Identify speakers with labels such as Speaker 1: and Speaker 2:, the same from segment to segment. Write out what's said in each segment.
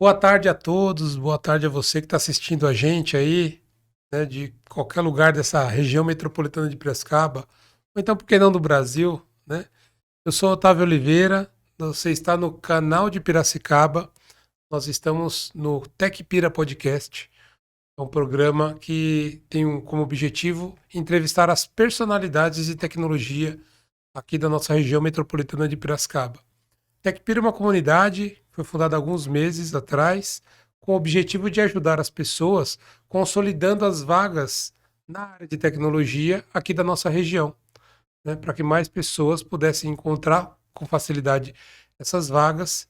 Speaker 1: Boa tarde a todos, boa tarde a você que está assistindo a gente aí, né, de qualquer lugar dessa região metropolitana de Piracicaba, ou então, por que não, do Brasil, né? Eu sou Otávio Oliveira, você está no canal de Piracicaba, nós estamos no TecPira Podcast, é um programa que tem como objetivo entrevistar as personalidades de tecnologia aqui da nossa região metropolitana de Piracicaba. TecPira é uma comunidade, foi fundada há alguns meses atrás, com o objetivo de ajudar as pessoas consolidando as vagas na área de tecnologia aqui da nossa região, né, para que mais pessoas pudessem encontrar com facilidade essas vagas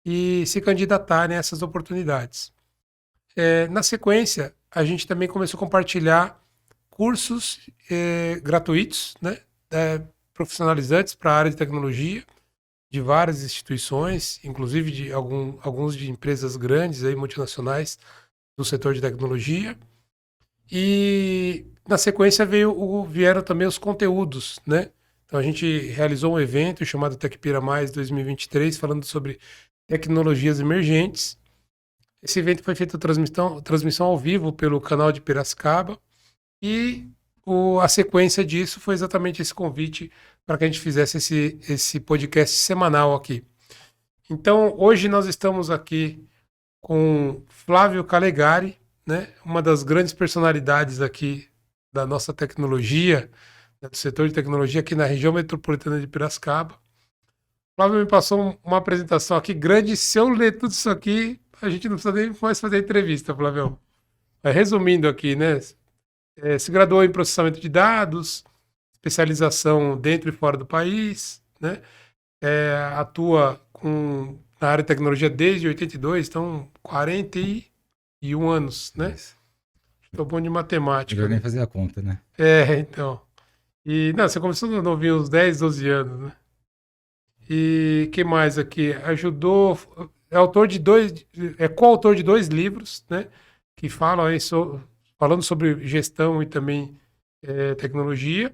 Speaker 1: e se candidatarem a essas oportunidades. Na sequência, a gente também começou a compartilhar cursos gratuitos, né, profissionalizantes para a área de tecnologia, de várias instituições, inclusive de alguns de empresas grandes aí, multinacionais do setor de tecnologia. E na sequência vieram também os conteúdos, né? Então a gente realizou um evento chamado TecPira Mais 2023, falando sobre tecnologias emergentes. Esse evento foi feito transmissão ao vivo pelo canal de Piracicaba e a sequência disso foi exatamente esse convite para que a gente fizesse esse podcast semanal aqui. Então, hoje nós estamos aqui com Flávio Calegari, né, uma das grandes personalidades aqui da nossa tecnologia, né, do setor de tecnologia aqui na região metropolitana de Piracicaba. Flávio me passou uma apresentação aqui grande. Se eu ler tudo isso aqui, a gente não precisa nem mais fazer entrevista, Flávio. Resumindo aqui, né? Se graduou em processamento de dados, especialização dentro e fora do país, né? Atua na área de tecnologia desde 82, então 41 anos, né?
Speaker 2: Isso.
Speaker 1: Estou bom de matemática,
Speaker 2: Melhor nem
Speaker 1: né?
Speaker 2: fazer a conta, né?
Speaker 1: Então. E, não, você começou novinho, uns 10, 12 anos, né? E que mais aqui? Ajudou, é autor de coautor de dois livros, né? Que falam aí falando sobre gestão e também tecnologia.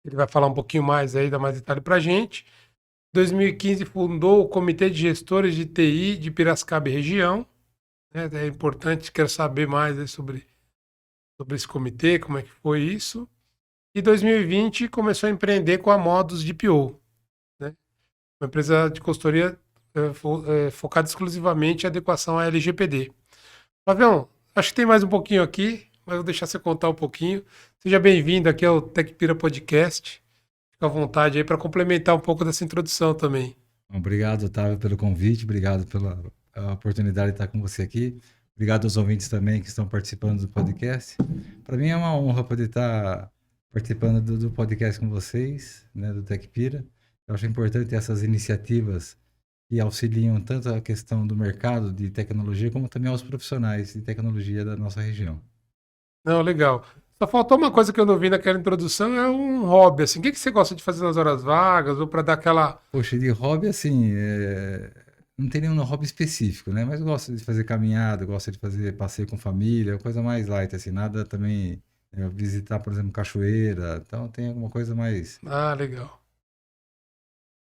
Speaker 1: Ele vai falar um pouquinho mais aí, dar mais detalhe para a gente. Em 2015 fundou o Comitê de Gestores de TI de Piracicaba e região, né? É importante, quero saber mais aí sobre esse comitê, como é que foi isso. E 2020 começou a empreender com a Modus DPO, né? Uma empresa de consultoria focada exclusivamente em adequação à LGPD. Fabião, acho que tem mais um pouquinho aqui, mas vou deixar você contar um pouquinho. Seja bem-vindo aqui ao TecPira Podcast. Fica à vontade aí para complementar um pouco dessa introdução também.
Speaker 2: Obrigado, Otávio, pelo convite, obrigado pela oportunidade de estar com você aqui. Obrigado aos ouvintes também que estão participando do podcast. Para mim é uma honra poder estar participando do podcast com vocês, né, do TecPira. Eu acho importante essas iniciativas que auxiliam tanto a questão do mercado de tecnologia, como também aos profissionais de tecnologia da nossa região.
Speaker 1: Não, legal. Só faltou uma coisa que eu não vi naquela introdução, é um hobby, assim. O que você gosta de fazer nas horas vagas ou para dar aquela...
Speaker 2: Poxa, de hobby, assim, não tem nenhum hobby específico, né? Mas eu gosto de fazer caminhada, gosto de fazer passeio com família, coisa mais light, assim, nada também, visitar, por exemplo, cachoeira, então tem alguma coisa mais...
Speaker 1: Ah, legal.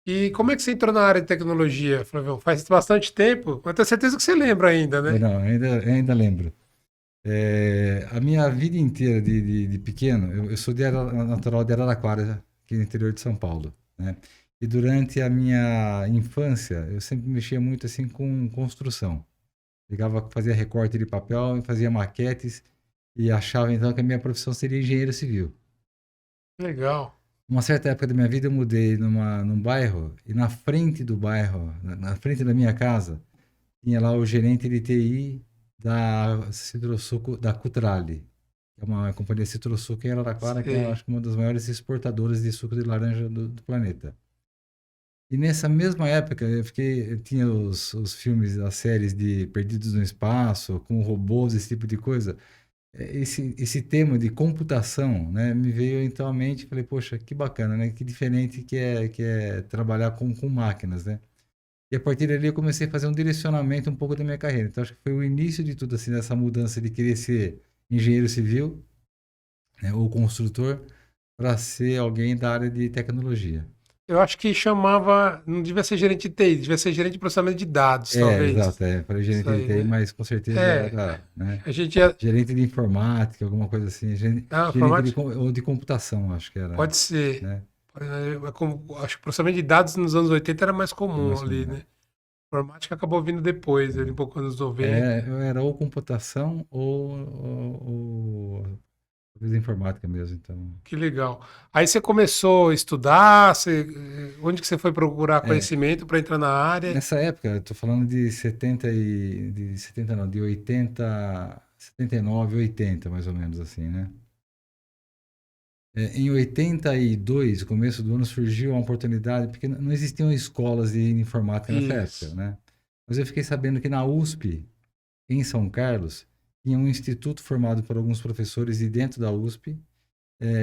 Speaker 1: E como é que você entrou na área de tecnologia, Flavião? Faz bastante tempo, mas tenho certeza que você lembra ainda, né?
Speaker 2: Não, ainda lembro. A minha vida inteira de pequeno, eu sou natural de Araraquara, aqui no interior de São Paulo, né? E durante a minha infância, eu sempre mexia muito, assim, com construção. Fazia recorte de papel, fazia maquetes e achava então que a minha profissão seria engenheiro civil.
Speaker 1: Legal.
Speaker 2: Uma certa época da minha vida eu mudei num bairro e na frente do bairro, na frente da minha casa, tinha lá o gerente de TI da Citrosuco, da Cutrale, que é uma companhia Citrosuco em Araraquara, que é,
Speaker 1: Sei.
Speaker 2: acho que uma das maiores exportadoras de suco de laranja do planeta. E nessa mesma época eu tinha os filmes, as séries de Perdidos no Espaço, com robôs, esse tipo de coisa. Esse tema de computação, né, me veio então à mente. Falei, poxa, que bacana, né? Que diferente que é trabalhar com máquinas, né? E a partir dali eu comecei a fazer um direcionamento um pouco da minha carreira. Então acho que foi o início de tudo, assim, dessa mudança de querer ser engenheiro civil, né, ou construtor, para ser alguém da área de tecnologia.
Speaker 1: Eu acho que chamava, não devia ser gerente de TI, devia ser gerente de processamento de dados, talvez.
Speaker 2: Exato, falei
Speaker 1: Isso
Speaker 2: gerente de
Speaker 1: aí,
Speaker 2: TI,
Speaker 1: né?
Speaker 2: mas com certeza
Speaker 1: É,
Speaker 2: era, né?
Speaker 1: a gente ia.
Speaker 2: Gerente de informática, alguma coisa assim,
Speaker 1: Ah,
Speaker 2: gerente de,
Speaker 1: informática?
Speaker 2: ou de computação, acho que era,
Speaker 1: Pode ser.
Speaker 2: né?
Speaker 1: Acho que o processamento de dados nos anos 80 era mais
Speaker 2: Era
Speaker 1: comum
Speaker 2: mais
Speaker 1: ali,
Speaker 2: comum.
Speaker 1: né? Informática acabou vindo depois, ali um pouco anos 90.
Speaker 2: Era ou computação ou talvez informática mesmo, então.
Speaker 1: Que legal. Aí você começou a estudar, onde que você foi procurar
Speaker 2: É,
Speaker 1: conhecimento para entrar na área?
Speaker 2: nessa época, eu tô falando de 70 de 70 não, de 80, 79, 80, mais ou menos assim, né? Em 82, começo do ano, surgiu uma oportunidade, porque não existiam escolas de informática nessa época,
Speaker 1: Isso.
Speaker 2: né? Mas eu fiquei sabendo que na USP, em São Carlos, tinha um instituto formado por alguns professores de dentro da USP,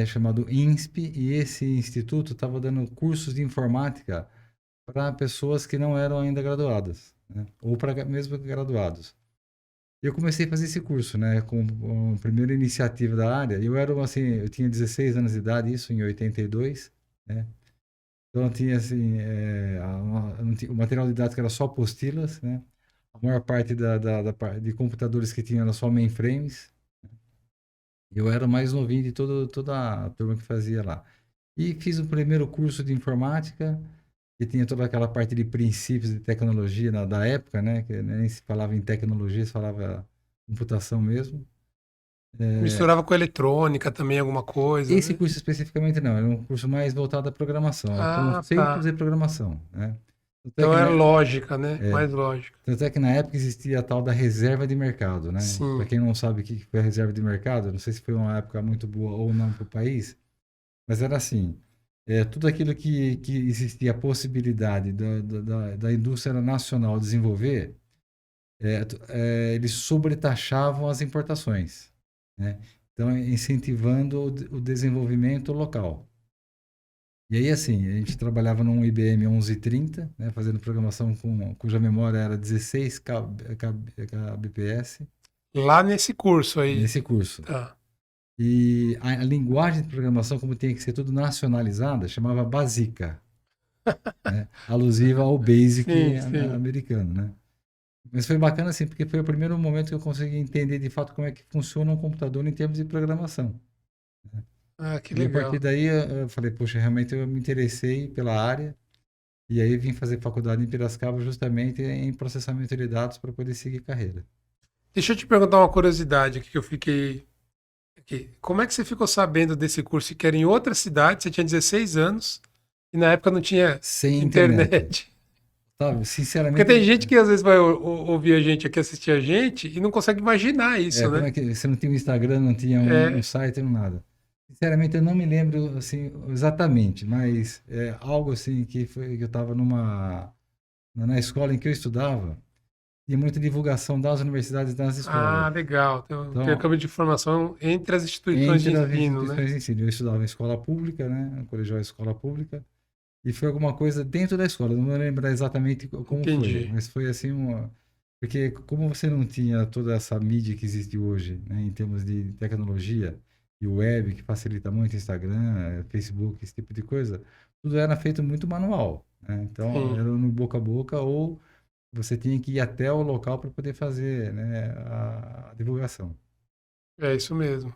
Speaker 2: chamado INSP, e esse instituto estava dando cursos de informática para pessoas que não eram ainda graduadas, né? Ou para mesmo graduados. E eu comecei a fazer esse curso, né, com a primeira iniciativa da área. Eu era assim, eu tinha 16 anos de idade, isso em 82, né? Então eu tinha assim, o material didático era só apostilas, né? A maior parte de computadores que tinha era só mainframes. Eu era o mais novinho de toda a turma que fazia lá. E fiz o primeiro curso de informática, que tinha toda aquela parte de princípios de tecnologia da época, né? Que nem se falava em tecnologia, se falava computação mesmo.
Speaker 1: Misturava com eletrônica também, alguma coisa,
Speaker 2: Esse
Speaker 1: né?
Speaker 2: curso especificamente não, era um curso mais voltado à programação, a
Speaker 1: Ah,
Speaker 2: conceitos
Speaker 1: tá.
Speaker 2: de programação, né? Tanto é
Speaker 1: Então
Speaker 2: que
Speaker 1: era
Speaker 2: na,
Speaker 1: lógica, né?
Speaker 2: é,
Speaker 1: Mais lógica.
Speaker 2: tanto é que na época existia a tal da reserva de mercado, né? Para
Speaker 1: Sim.
Speaker 2: quem não sabe o que foi a reserva de mercado, não sei se foi uma época muito boa ou não para o país, mas era assim, tudo aquilo que existia a possibilidade da indústria nacional desenvolver, eles sobretaxavam as importações, né? Então, incentivando o desenvolvimento local. E aí, assim, a gente trabalhava num IBM 1130, né, fazendo programação cuja memória era 16 kbps,
Speaker 1: Lá nesse curso aí.
Speaker 2: nesse curso.
Speaker 1: Tá.
Speaker 2: E a linguagem de programação, como tem que ser tudo nacionalizada, chamava Basica, né, alusiva ao Basic
Speaker 1: Sim, sim.
Speaker 2: americano, né? Mas foi bacana, assim, porque foi o primeiro momento que eu consegui entender de fato como é que funciona um computador em termos de programação.
Speaker 1: Ah, que
Speaker 2: E a partir
Speaker 1: legal.
Speaker 2: daí eu falei, poxa, realmente eu me interessei pela área. E aí vim fazer faculdade em Piracicaba justamente em processamento de dados para poder seguir carreira.
Speaker 1: Deixa eu te perguntar uma curiosidade aqui que eu fiquei aqui. Como é que você ficou sabendo desse curso que era em outra cidade? Você tinha 16 anos e na época não tinha
Speaker 2: Sem internet.
Speaker 1: internet.
Speaker 2: Sabe,
Speaker 1: Porque
Speaker 2: sinceramente,
Speaker 1: tem gente que às vezes vai ouvir a gente aqui, assistir a gente e não consegue imaginar isso,
Speaker 2: como
Speaker 1: né?
Speaker 2: é que você não tinha um Instagram, não tinha um
Speaker 1: É,
Speaker 2: site, não nada. Sinceramente, eu não me lembro assim exatamente, mas é algo assim que foi que eu estava na escola em que eu estudava, tinha muita divulgação das universidades nas escolas.
Speaker 1: legal. Tem um
Speaker 2: Então,
Speaker 1: intercâmbio de informação entre as instituições de
Speaker 2: entre as
Speaker 1: ensino, né?
Speaker 2: instituições de ensino, eu estudava em escola pública, né, no colegial escola pública. E foi alguma coisa dentro da escola, não vou lembrar exatamente como foi,
Speaker 1: Entendi.
Speaker 2: mas foi assim uma. Porque como você não tinha toda essa mídia que existe hoje, né, em termos de tecnologia e web, que facilita muito Instagram, Facebook, esse tipo de coisa, tudo era feito muito manual, né? Então
Speaker 1: Sim,
Speaker 2: era no boca a boca ou você tinha que ir até o local para poder fazer, né, a divulgação.
Speaker 1: é isso mesmo.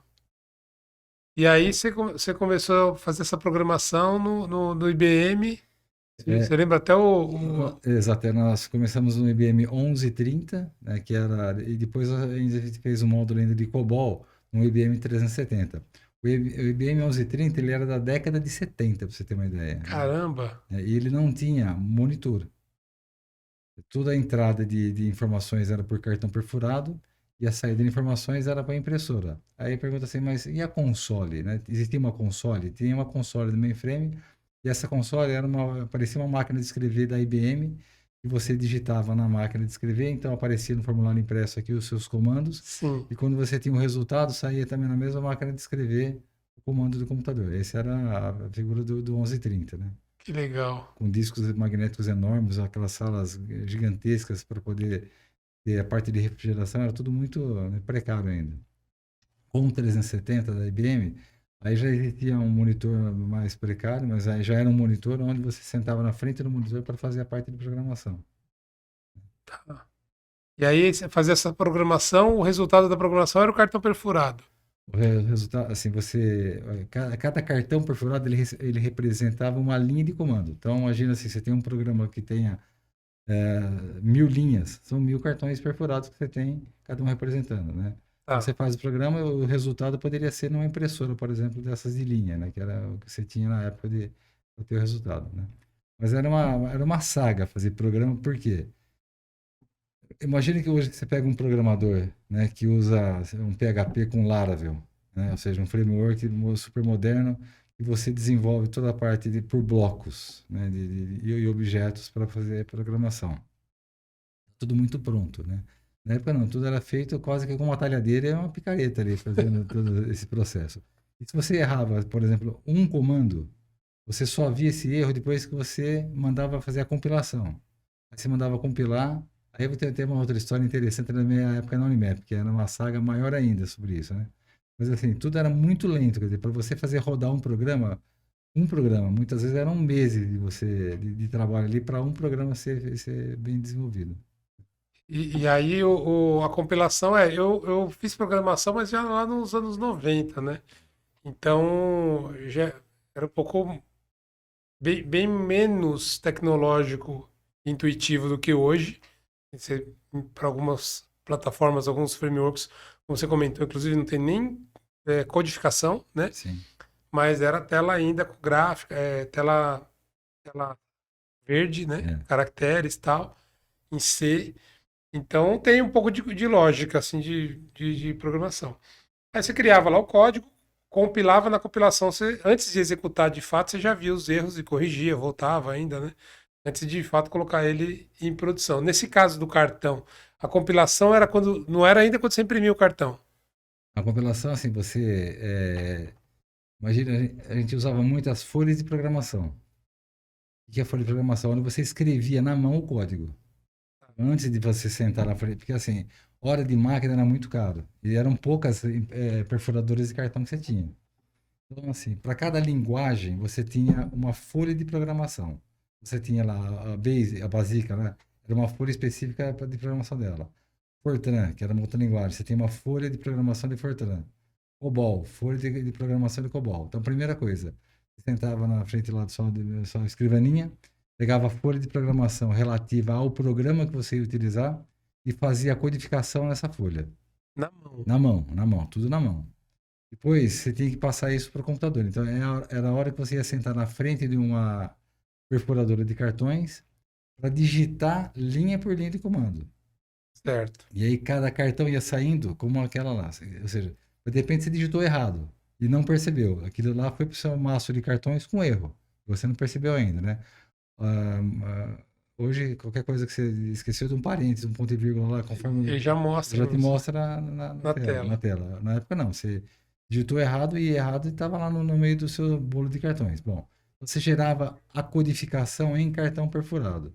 Speaker 1: E aí você começou a fazer essa programação no IBM. Você
Speaker 2: É,
Speaker 1: lembra até
Speaker 2: Exato, nós começamos no IBM 1130, né, que era, e depois a gente fez um módulo ainda de COBOL no IBM 370. O IBM 1130 ele era da década de 70, para você ter uma ideia, né?
Speaker 1: Caramba!
Speaker 2: E ele não tinha monitor. Toda a entrada de informações era por cartão perfurado e a saída de informações era para impressora. Aí pergunta assim, mas e a console, né? Existia uma console? Tinha uma console do mainframe e essa console parecia uma máquina de escrever da IBM que você digitava na máquina de escrever, então aparecia no formulário impresso aqui os seus comandos
Speaker 1: Sim,
Speaker 2: e quando você tinha o resultado, saía também na mesma máquina de escrever o comando do computador. Essa era a figura do 1130, né?
Speaker 1: que legal.
Speaker 2: Com discos magnéticos enormes, aquelas salas gigantescas para poder ter a parte de refrigeração, era tudo muito, né, precário ainda. Com o 370 da IBM, Aí já existia um monitor mais precário, mas aí já era um monitor onde você sentava na frente do monitor para fazer a parte de programação.
Speaker 1: Tá. E aí você fazia essa programação, o resultado da programação era o cartão perfurado.
Speaker 2: O resultado, assim, cada cartão perfurado ele representava uma linha de comando. Então, imagina assim, você tem um programa que tenha 1.000 linhas, são 1.000 cartões perfurados que você tem, cada um representando, né?
Speaker 1: Tá.
Speaker 2: Você faz o programa, o resultado poderia ser numa impressora, por exemplo, dessas de linha, né? Que era o que você tinha na época de ter o resultado, né? Mas era uma saga fazer programa, por quê? Imagine que hoje você pega um programador, né, que usa um PHP com Laravel, né? Ou seja, um framework super moderno e você desenvolve toda a parte por blocos, né, e objetos para fazer programação. Tudo muito pronto, né? Na época não, tudo era feito quase que com uma talhadeira e uma picareta ali fazendo todo esse processo. E se você errava, por exemplo, um comando, você só via esse erro depois que você mandava fazer a compilação. Aí você mandava compilar. Aí eu tenho uma outra história interessante na minha época na Unimap, que era uma saga maior ainda sobre isso, né? Mas assim, tudo era muito lento, quer dizer, para você fazer rodar um programa, muitas vezes eram meses de trabalho ali para um programa ser bem desenvolvido.
Speaker 1: E aí a compilação eu fiz programação, mas já lá nos anos 90, né? Então já era um pouco bem menos tecnológico, intuitivo do que hoje. Para algumas plataformas, alguns frameworks, como você comentou, inclusive não tem nem codificação, né?
Speaker 2: Sim.
Speaker 1: Mas era tela ainda com gráfica, tela verde, né?
Speaker 2: É.
Speaker 1: Caracteres e tal, em C. Então tem um pouco de lógica assim de programação. Aí você criava lá o código, compilava na compilação, você, antes de executar de fato, você já via os erros e corrigia, voltava ainda, né? Antes de fato colocar ele em produção. Nesse caso do cartão, a compilação era quando não era ainda quando você imprimia o cartão.
Speaker 2: A compilação, assim, imagina, a gente usava muito as folhas de programação. O que é folha de programação? Onde você escrevia na mão o código. Antes de você sentar na frente, porque assim, hora de máquina era muito caro. E eram poucas perfuradoras de cartão que você tinha. Então, assim, para cada linguagem, você tinha uma folha de programação. Você tinha lá a Base, a Basica, né? Era uma folha específica de programação dela. Fortran, que era uma outra linguagem, você tem uma folha de programação de Fortran. COBOL, folha de programação de COBOL. Então, primeira coisa, você sentava na frente lá da sua escrivaninha, pegava a folha de programação relativa ao programa que você ia utilizar e fazia a codificação nessa folha.
Speaker 1: Na mão.
Speaker 2: Na mão, tudo na mão. Depois, você tinha que passar isso para o computador. Então, era a hora que você ia sentar na frente de uma perfuradora de cartões para digitar linha por linha de comando.
Speaker 1: Certo.
Speaker 2: E aí, cada cartão ia saindo como aquela lá. Ou seja, de repente você digitou errado e não percebeu. Aquilo lá foi para o seu maço de cartões com erro. Você não percebeu ainda, né? Ah, hoje, qualquer coisa que você esqueceu de um parênteses, um ponto e vírgula lá, conforme
Speaker 1: Ele já mostra
Speaker 2: já
Speaker 1: pra
Speaker 2: te
Speaker 1: você
Speaker 2: mostra na
Speaker 1: na
Speaker 2: tela, na
Speaker 1: tela.
Speaker 2: tela. Na época não, você digitou errado e errado estava lá no meio do seu bolo de cartões. Bom, você gerava a codificação em cartão perfurado.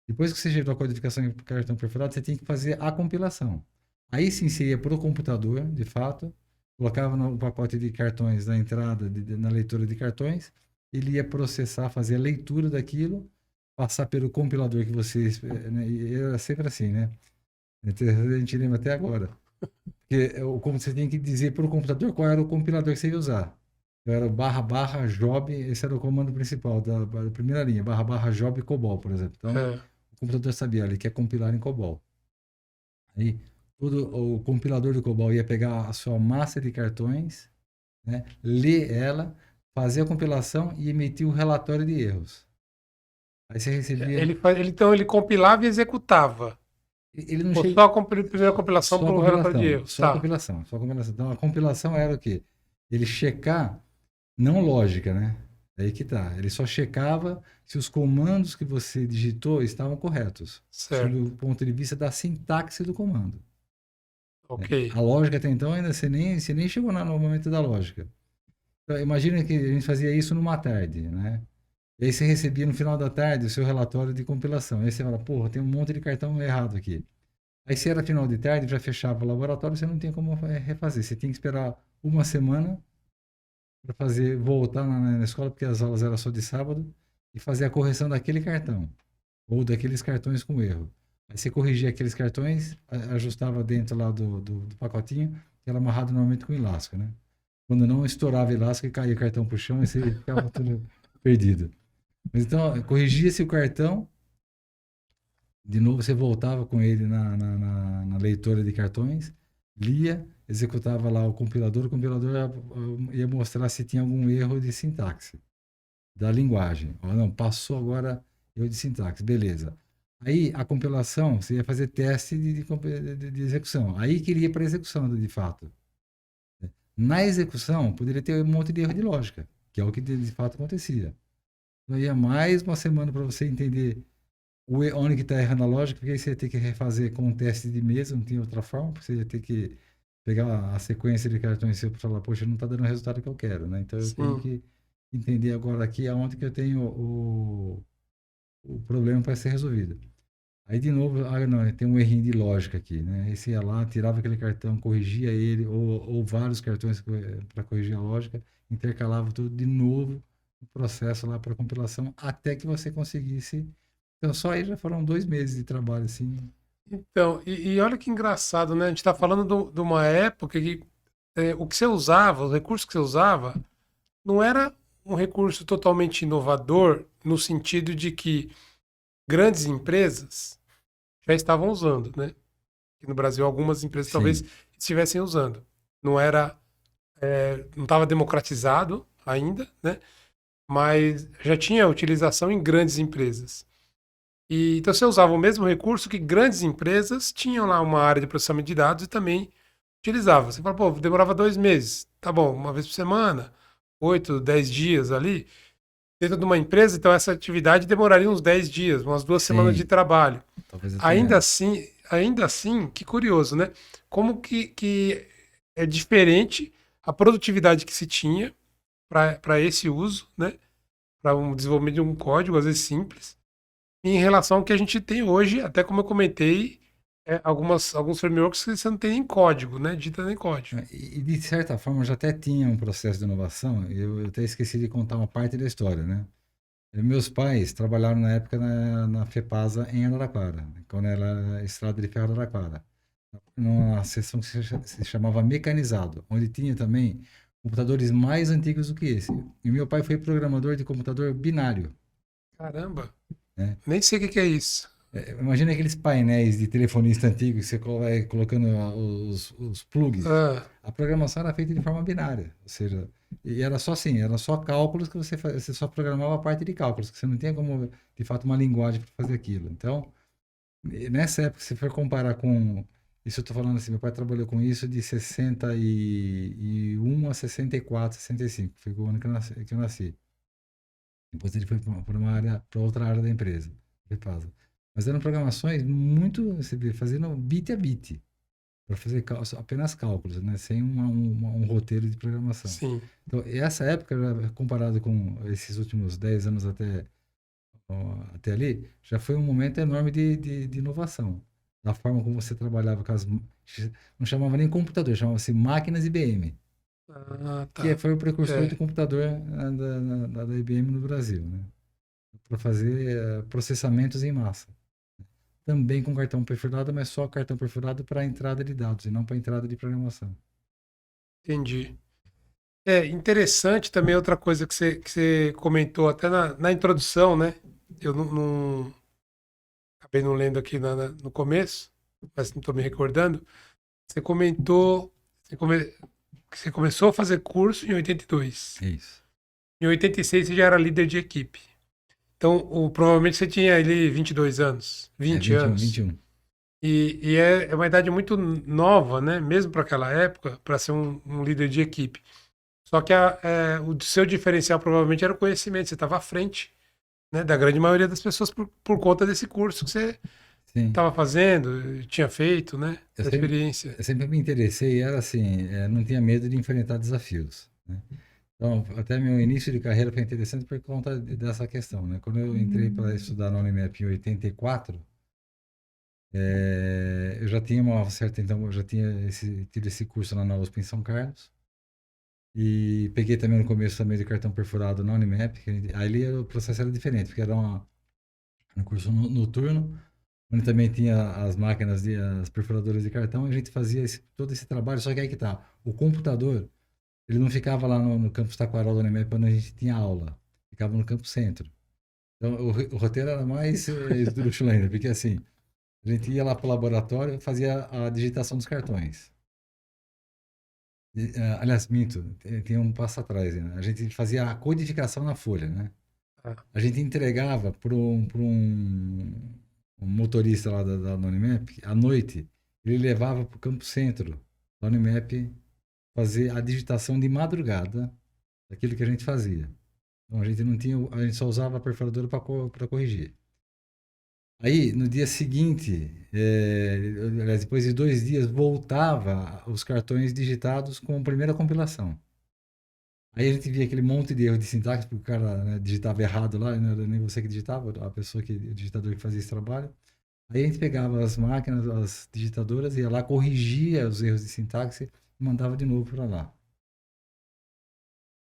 Speaker 2: Depois que você gerou a codificação em cartão perfurado, você tem que fazer a compilação. Aí sim você ia para o computador, de fato, colocava no pacote de cartões na entrada, na leitura de cartões, ele ia processar, fazer a leitura daquilo, passar pelo compilador que você, né, e era sempre assim, né? Então, a gente lembra até agora. Porque como você tem que dizer para o computador qual era o compilador que você ia usar. Então, era o barra barra job, esse era o comando principal da primeira linha, barra barra job COBOL, por exemplo. Então,
Speaker 1: É.
Speaker 2: o computador sabia, ele quer compilar em COBOL. Aí, todo o compilador do COBOL ia pegar a sua massa de cartões, né, ler ela, fazer a compilação e emitir o relatório de erros. Aí você recebia.
Speaker 1: Então ele compilava e executava.
Speaker 2: Ele não
Speaker 1: Ou
Speaker 2: chega.
Speaker 1: só a primeira compilação
Speaker 2: Só a
Speaker 1: para o relatório de
Speaker 2: compilação,
Speaker 1: erros.
Speaker 2: só a
Speaker 1: Tá.
Speaker 2: compilação, só a compilação. Então, a compilação era o quê? Ele checar, não lógica, né? Aí que tá. Ele só checava se os comandos que você digitou estavam corretos, sob
Speaker 1: Certo.
Speaker 2: o ponto de vista da sintaxe do comando.
Speaker 1: Ok.
Speaker 2: A lógica até então ainda você nem chegou no momento da lógica. Então, imagina que a gente fazia isso numa tarde, né? E aí você recebia no final da tarde o seu relatório de compilação. Aí você fala, porra, tem um monte de cartão errado aqui. Aí se era final de tarde, já fechava o laboratório, você não tem como refazer. Você tem que esperar uma semana para fazer voltar na escola, porque as aulas eram só de sábado, e fazer a correção daquele cartão, ou daqueles cartões com erro. Aí você corrigia aqueles cartões, ajustava dentro lá do pacotinho, que era amarrado normalmente com elástico, né? Quando não estourava elástico e caía o cartão pro chão, e você ficava tudo perdido. Mas então, corrigia-se o cartão, de novo você voltava com ele na leitora de cartões, lia, executava lá o compilador ia mostrar se tinha algum erro de sintaxe da linguagem. Ou não, passou agora erro de sintaxe, beleza. Aí a compilação, você ia fazer teste de execução. Aí que ele ia para a execução, de fato. Na execução, poderia ter um monte de erro de lógica, que é o que de fato acontecia. Então ia mais uma semana para você entender onde que está errando a lógica, porque aí você ia ter que refazer com um teste de mesa, não tinha outra forma, porque você ia ter que pegar a sequência de cartões seu para falar, poxa, não está dando o resultado que eu quero, né? Então eu tenho
Speaker 1: Sim.
Speaker 2: que entender agora aqui aonde que eu tenho o problema para ser resolvido. Aí de novo, não, tem um errinho de lógica aqui, né? Aí você ia lá, tirava aquele cartão, corrigia ele, ou vários cartões para corrigir a lógica, intercalava tudo de novo, o processo lá para compilação, até que você conseguisse. Então, só aí já foram 2 meses de trabalho, assim.
Speaker 1: Então, e olha que engraçado, né? A gente está falando de uma época que o que você usava, os recursos que você usava, não era um recurso totalmente inovador, no sentido de que grandes empresas já estavam usando, né? Aqui no Brasil, algumas empresas talvez
Speaker 2: Sim,
Speaker 1: estivessem usando. Não era, não estava democratizado ainda, né? Mas já tinha utilização em grandes empresas. E, então você usava o mesmo recurso que grandes empresas tinham lá uma área de processamento de dados e também utilizava. Você fala, pô, demorava 2 meses. Tá bom, uma vez por semana, 8, 10 dias ali. Dentro de uma empresa, então essa atividade demoraria uns 10 dias, umas 2 semanas de
Speaker 2: sim,
Speaker 1: trabalho.
Speaker 2: talvez até
Speaker 1: Ainda
Speaker 2: menos.
Speaker 1: assim, ainda assim, que curioso, né? Como que é diferente a produtividade que se tinha para esse uso, né? Para um desenvolvimento de um código, às vezes simples, em relação ao que a gente tem hoje, até como eu comentei, alguns frameworks que você não tem nem código, né? Dita nem código.
Speaker 2: E de certa forma já até tinha um processo de inovação, e eu até esqueci de contar uma parte da história, né? Meus pais trabalharam na época na FEPASA em Araraquara, quando era Estrada de Ferro Araraquara, numa seção que se chamava mecanizado, onde tinha também computadores mais antigos do que esse. E meu pai foi programador de computador binário,
Speaker 1: Caramba,
Speaker 2: né?
Speaker 1: nem sei o que que é isso.
Speaker 2: Imagina aqueles painéis de telefonista antigo que você vai colocando os plugs.
Speaker 1: Ah,
Speaker 2: A programação era feita de forma binária, ou seja, e era só assim, era só cálculos que você só programava a parte de cálculos, que você não tinha como, de fato, uma linguagem para fazer aquilo. Então, nessa época, se for comparar com, isso eu estou falando assim, meu pai trabalhou com isso de 61 a 64, 65, foi o ano que eu nasci. Depois ele foi para outra área da empresa, Repasa. Mas eram programações muito, você vê, fazendo bit a bit, para fazer apenas cálculos, né? Sem um roteiro de programação.
Speaker 1: sim,
Speaker 2: Então, essa época, comparado com esses últimos 10 anos até ali, já foi um momento enorme de inovação. Da forma como você trabalhava com as. Não chamava nem computador, chamava-se máquinas IBM,
Speaker 1: ah,
Speaker 2: que
Speaker 1: tá.
Speaker 2: foi o precursor do
Speaker 1: É,
Speaker 2: computador da IBM no Brasil, né? Para fazer processamentos em massa. Também com cartão perfurado, mas só cartão perfurado para entrada de dados e não para entrada de programação.
Speaker 1: entendi. É interessante também outra coisa que você comentou até na introdução, né? Eu acabei não lendo aqui no começo, mas não estou me recordando. Você comentou que você começou a fazer curso em 82.
Speaker 2: É isso.
Speaker 1: Em 86 você já era líder de equipe. Então, provavelmente você tinha ali 22 anos,
Speaker 2: É
Speaker 1: 20
Speaker 2: 21,
Speaker 1: anos.
Speaker 2: 21.
Speaker 1: E é uma idade muito nova, né? Mesmo para aquela época, para ser um líder de equipe. Só que o seu diferencial provavelmente era o conhecimento. Você estava à frente, né, da grande maioria das pessoas por conta desse curso que você
Speaker 2: Sim.
Speaker 1: estava fazendo, tinha feito, né?
Speaker 2: Eu
Speaker 1: A
Speaker 2: sempre,
Speaker 1: experiência.
Speaker 2: eu sempre me interessei e era assim, não tinha medo de enfrentar desafios, né? Então, até meu início de carreira foi interessante por conta dessa questão, né? Quando eu entrei para estudar na Unimap em 84, eu já tinha uma certa, então, eu já tinha tido esse curso lá na USP em São Carlos. E peguei também no começo também de cartão perfurado na Unimap. Ali o processo era diferente, porque era um curso noturno, onde também tinha as máquinas, as perfuradoras de cartão, e a gente fazia todo esse trabalho. Só que aí que tá, o computador, ele não ficava lá no campus Taquaral da Unimap, quando a gente tinha aula. Ficava no campo centro. Então, o roteiro era mais esdrúxulo ainda, porque assim, a gente ia lá pro laboratório e fazia a digitação dos cartões. Aliás, minto, tem um passo atrás, né? A gente fazia a codificação na folha, né?
Speaker 1: Ah,
Speaker 2: A gente entregava um motorista lá da Unimap, à noite, ele levava para o campo centro da Unimap fazer a digitação de madrugada daquilo que a gente fazia. Então a gente não tinha, a gente só usava a perfuradora para corrigir. Aí, no dia seguinte, aliás, depois de 2 dias, voltava os cartões digitados com a primeira compilação. Aí a gente via aquele monte de erro de sintaxe, porque o cara, né, digitava errado lá, e não era nem você que digitava, a pessoa que, o digitador que fazia esse trabalho. Aí a gente pegava as máquinas, as digitadoras, ia lá, corrigia os erros de sintaxe e mandava de novo para lá.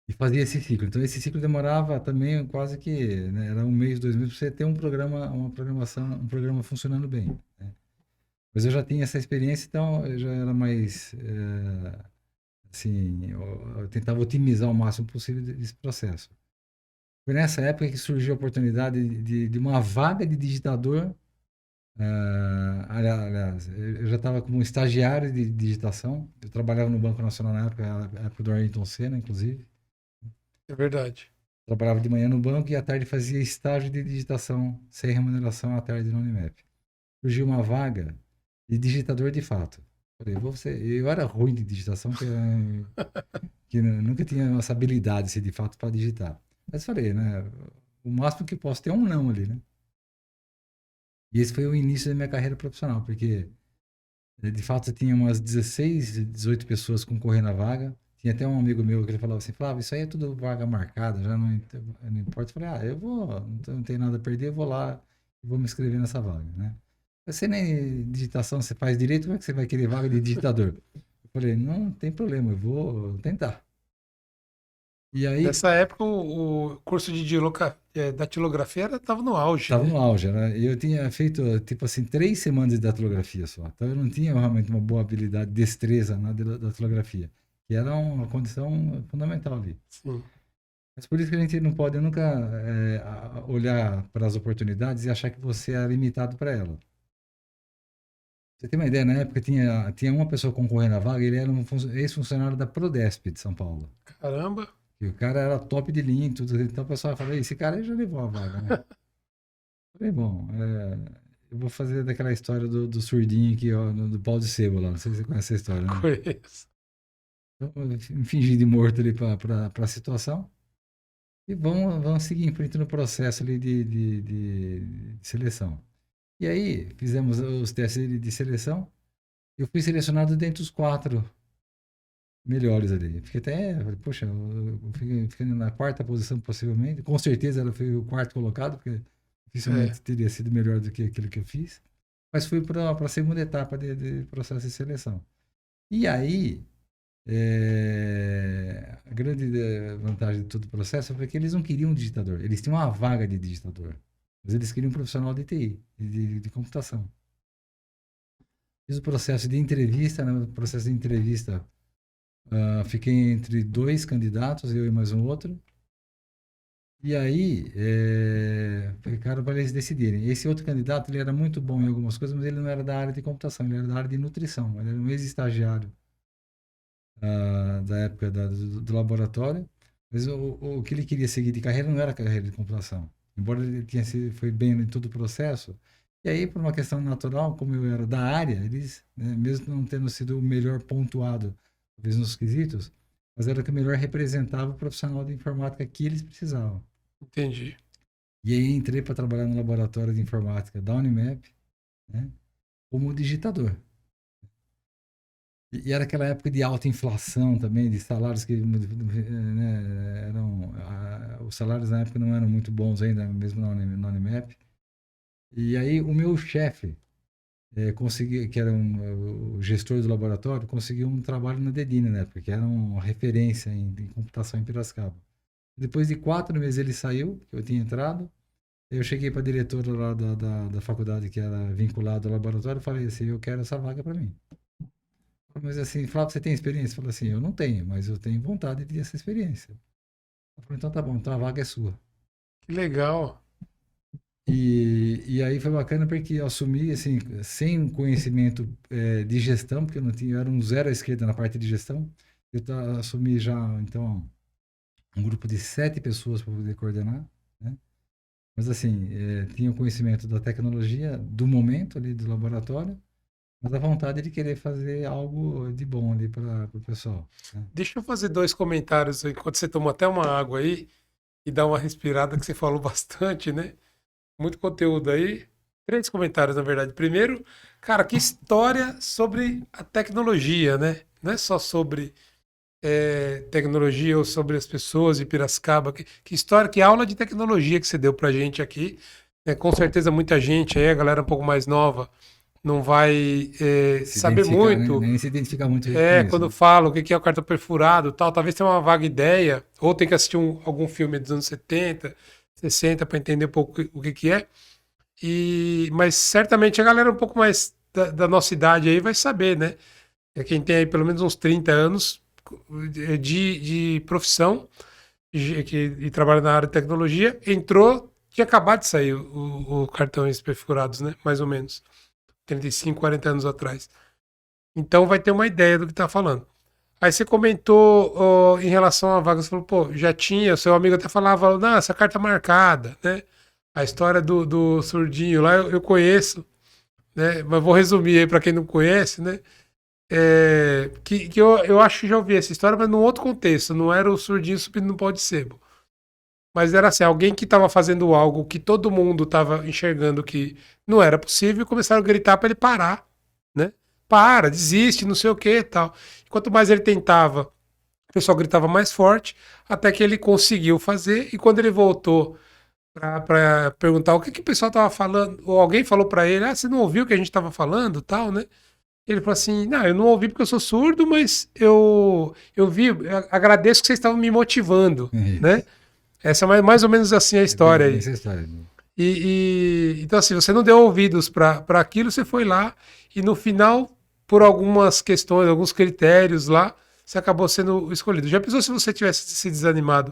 Speaker 2: E fazia esse ciclo. Então esse ciclo demorava também quase que, né, era 1 mês, 2 meses, para você ter um programa, uma programação, um programa funcionando bem, né? Mas eu já tinha essa experiência, então eu já era mais, assim, eu tentava otimizar o máximo possível desse processo. Foi nessa época que surgiu a oportunidade de uma vaga de digitador. Aliás, eu já estava como estagiário de digitação. Eu trabalhava no Banco Nacional na época, a época do Ayrton Senna, inclusive.
Speaker 1: é verdade.
Speaker 2: Trabalhava de manhã no banco e à tarde fazia estágio de digitação sem remuneração à tarde no Unimap. Surgiu uma vaga de digitador de fato. Falei, eu era ruim de digitação, que nunca tinha essa habilidade assim, de fato para digitar. Mas falei, né? O máximo que posso ter é um não ali, né? E esse foi o início da minha carreira profissional, porque de fato tinha umas 16, 18 pessoas concorrendo à vaga. Tinha até um amigo meu que ele falava assim, Flávio, isso aí é tudo vaga marcada, já não importa. Eu falei, eu vou, não tenho nada a perder, eu vou lá e vou me inscrever nessa vaga, né? Você nem digitação você faz direito, como é que você vai querer vaga de digitador? Eu falei, não tem problema, eu vou tentar. E aí,
Speaker 1: Nessa época, o curso de datilografia estava no auge,
Speaker 2: tava
Speaker 1: né?
Speaker 2: no auge, né? E eu tinha feito, tipo assim, 3 semanas de datilografia só. Então eu não tinha realmente uma boa habilidade, destreza na datilografia, que era uma condição fundamental ali.
Speaker 1: Sim.
Speaker 2: Mas por isso que a gente não pode nunca olhar para as oportunidades e achar que você é limitado para ela. Você tem uma ideia, na época tinha uma pessoa concorrendo à vaga, ele era um ex-funcionário da Prodesp de São Paulo.
Speaker 1: Caramba.
Speaker 2: E o cara era top de linha e tudo. Então o pessoal fala, esse cara aí já levou a vaga, né? Falei, bom, eu vou fazer daquela história do surdinho aqui, ó, do pau de sebo lá. Não sei se você conhece essa história, né?
Speaker 1: Conheço.
Speaker 2: Então, eu me fingi de morto ali para a situação e vamos seguir em frente no processo ali de seleção. E aí, fizemos os testes de seleção. Eu fui selecionado dentre os 4 melhores ali. Fiquei até, falei, poxa, eu fiquei na quarta posição possivelmente. Com certeza ela foi o quarto colocado, porque
Speaker 1: É,
Speaker 2: dificilmente teria sido melhor do que aquilo que eu fiz. Mas fui para a segunda etapa de processo de seleção. E aí, a grande vantagem de todo o processo foi que eles não queriam um digitador. Eles tinham uma vaga de digitador. Mas eles queriam um profissional de TI, de computação. Fiz o processo de entrevista, né? O processo de entrevista, fiquei entre 2 candidatos, eu e mais um outro. E aí, ficaram para eles decidirem. Esse outro candidato, ele era muito bom em algumas coisas, mas ele não era da área de computação, ele era da área de nutrição. Ele era um ex-estagiário da época do laboratório, mas o que ele queria seguir de carreira não era a carreira de computação. Embora ele foi bem em todo o processo. E aí, por uma questão natural, como eu era da área, eles, né, mesmo não tendo sido o melhor pontuado, talvez nos quesitos, mas era o que melhor representava o profissional de informática que eles precisavam.
Speaker 1: entendi.
Speaker 2: E aí entrei para trabalhar no laboratório de informática da Unimap, né, como digitador. E era aquela época de alta inflação também, de salários que, né, os salários na época não eram muito bons ainda, mesmo na Unimap. E aí o meu chefe, consegui, que era o gestor do laboratório, conseguiu um trabalho na Dedina, né? Porque era uma referência em computação em Piracicaba. Depois de 4 meses ele saiu, eu tinha entrado. Eu cheguei para a diretora lá da faculdade que era vinculada ao laboratório e falei assim, eu quero essa vaga para mim. Mas assim, Flávio, você tem experiência? Falei assim, eu não tenho, mas eu tenho vontade de ter essa experiência. Eu falei, então tá bom, então a vaga é sua.
Speaker 1: Que legal.
Speaker 2: E aí foi bacana porque eu assumi, assim, sem conhecimento de gestão, porque eu não tinha, eu era um zero à esquerda na parte de gestão. Assumi já, então, um grupo de 7 pessoas para poder coordenar, né? Mas assim, tinha o conhecimento da tecnologia, do momento ali do laboratório, mas a vontade de querer fazer algo de bom ali para o pessoal, né?
Speaker 1: Deixa eu fazer 2 comentários enquanto você toma até uma água aí e dá uma respirada que você falou bastante, né? Muito conteúdo aí. 3 comentários, na verdade. Primeiro, cara, que história sobre a tecnologia, né? Não é só sobre tecnologia ou sobre as pessoas de Piracicaba. Que história, que aula de tecnologia que você deu pra gente aqui. Né? Com certeza muita gente aí, a galera um pouco mais nova, não vai
Speaker 2: Se
Speaker 1: saber
Speaker 2: identificar, né?
Speaker 1: muito.
Speaker 2: Nem se identificar muito com isso,
Speaker 1: Quando
Speaker 2: né?
Speaker 1: fala o que é o cartão perfurado e tal, talvez tenha uma vaga ideia, ou tem que assistir algum filme dos anos 70, 60 para entender um pouco o que é. Mas certamente a galera um pouco mais da nossa idade aí vai saber, né? Quem tem aí pelo menos uns 30 anos de profissão e trabalha na área de tecnologia, entrou, tinha acabado de sair o cartões perfurados, né? Mais ou menos. 35, 40 anos atrás. Então vai ter uma ideia do que tá falando. Aí você comentou em relação à vaga, você falou, pô, já tinha, seu amigo até falava, não, essa carta marcada, né? A história do surdinho lá eu conheço, né? Mas vou resumir aí para quem não conhece, né? Que eu acho que já ouvi essa história, mas num outro contexto, não era o surdinho subindo no pau de sebo. Mas era assim, alguém que estava fazendo algo que todo mundo estava enxergando que não era possível e começaram a gritar para ele parar, né? Para, desiste, não sei o que e tal. Quanto mais ele tentava, o pessoal gritava mais forte, até que ele conseguiu fazer. E quando ele voltou para perguntar o que o pessoal estava falando, ou alguém falou para ele, você não ouviu o que a gente estava falando, tal, né? Ele falou assim, não, eu não ouvi porque eu sou surdo, mas eu vi, eu agradeço que vocês estavam me motivando,
Speaker 2: É
Speaker 1: né?
Speaker 2: isso.
Speaker 1: Essa é mais ou menos assim a
Speaker 2: É bem,
Speaker 1: história
Speaker 2: bem
Speaker 1: aí.
Speaker 2: essa história, né?
Speaker 1: Então, assim, você não deu ouvidos para aquilo, você foi lá e no final, por algumas questões, alguns critérios lá, você acabou sendo escolhido. Já pensou se você tivesse se desanimado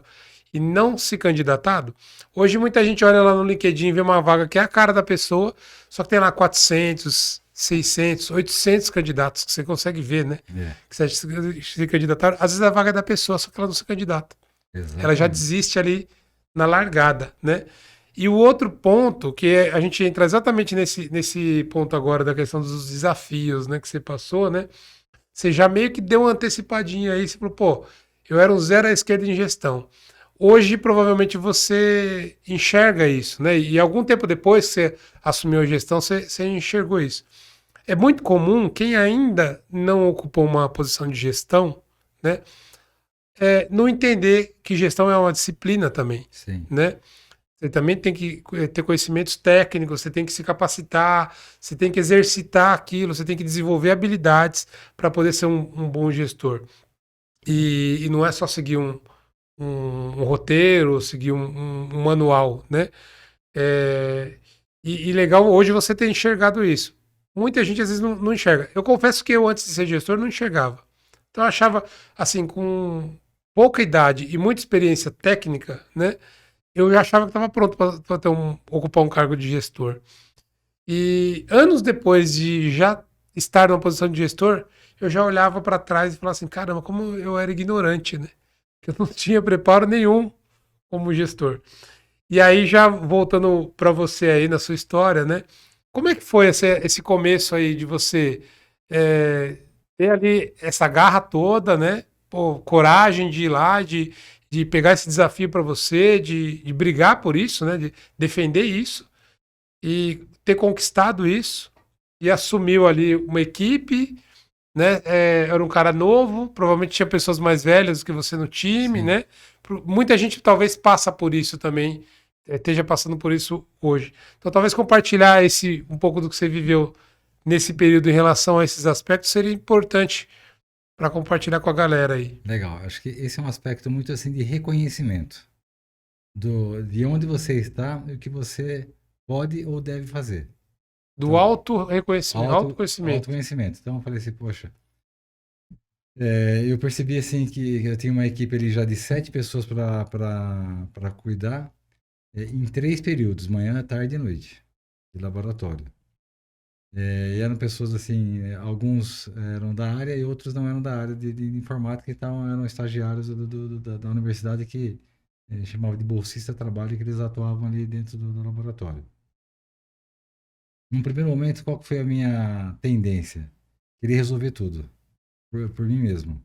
Speaker 1: e não se candidatado? Hoje muita gente olha lá no LinkedIn e vê uma vaga que é a cara da pessoa, só que tem lá 400, 600, 800 candidatos que você consegue ver, né?
Speaker 2: É,
Speaker 1: Que você se candidataram. Às vezes a vaga é da pessoa, só que ela não se candidata. Ela já
Speaker 2: exatamente.
Speaker 1: desiste ali na largada, né? E o outro ponto, a gente entra exatamente nesse ponto agora da questão dos desafios, né, que você passou, né? Você já meio que deu uma antecipadinha aí, você falou, pô, eu era um zero à esquerda em gestão. Hoje, provavelmente, você enxerga isso, né? E algum tempo depois que você assumiu a gestão, você enxergou isso. É muito comum quem ainda não ocupou uma posição de gestão, né? Não entender que gestão é uma disciplina também,
Speaker 2: Sim.
Speaker 1: né? Você também tem que ter conhecimentos técnicos, você tem que se capacitar, você tem que exercitar aquilo, você tem que desenvolver habilidades para poder ser um bom gestor. E não é só seguir um roteiro, seguir um manual, né? E legal hoje você ter enxergado isso. Muita gente às vezes não enxerga. Eu confesso que eu, antes de ser gestor, não enxergava. Então eu achava, assim, com pouca idade e muita experiência técnica, né? Eu já achava que estava pronto para ocupar um cargo de gestor. E anos depois de já estar numa posição de gestor, eu já olhava para trás e falava assim: caramba, como eu era ignorante, né? Que eu não tinha preparo nenhum como gestor. E aí, já voltando para você aí na sua história, né? Como é que foi esse começo aí de você é, ter ali essa garra toda, né? Pô, coragem de ir lá, de pegar esse desafio para você, de brigar por isso, né? De defender isso e ter conquistado isso e assumiu ali uma equipe, né? Era um cara novo, provavelmente tinha pessoas mais velhas do que você no time,
Speaker 2: Sim.
Speaker 1: né? Muita gente talvez passa por isso também, esteja passando por isso hoje. Então talvez compartilhar um pouco do que você viveu nesse período em relação a esses aspectos seria importante para compartilhar com a galera aí.
Speaker 2: Legal. Acho que esse é um aspecto muito assim de reconhecimento de onde você está e o que você pode ou deve fazer.
Speaker 1: Do
Speaker 2: Então,
Speaker 1: auto-reconhecimento, autoconhecimento.
Speaker 2: autoconhecimento. Então, eu falei assim, poxa, eu percebi assim que eu tinha uma equipe ali já de 7 pessoas para cuidar em 3 períodos, manhã, tarde e noite, de laboratório. E eram pessoas assim, alguns eram da área e outros não eram da área de informática, então eram estagiários da universidade que chamava de bolsista de trabalho, que eles atuavam ali dentro do laboratório. Num primeiro momento, qual que foi a minha tendência? Queria resolver tudo por mim mesmo.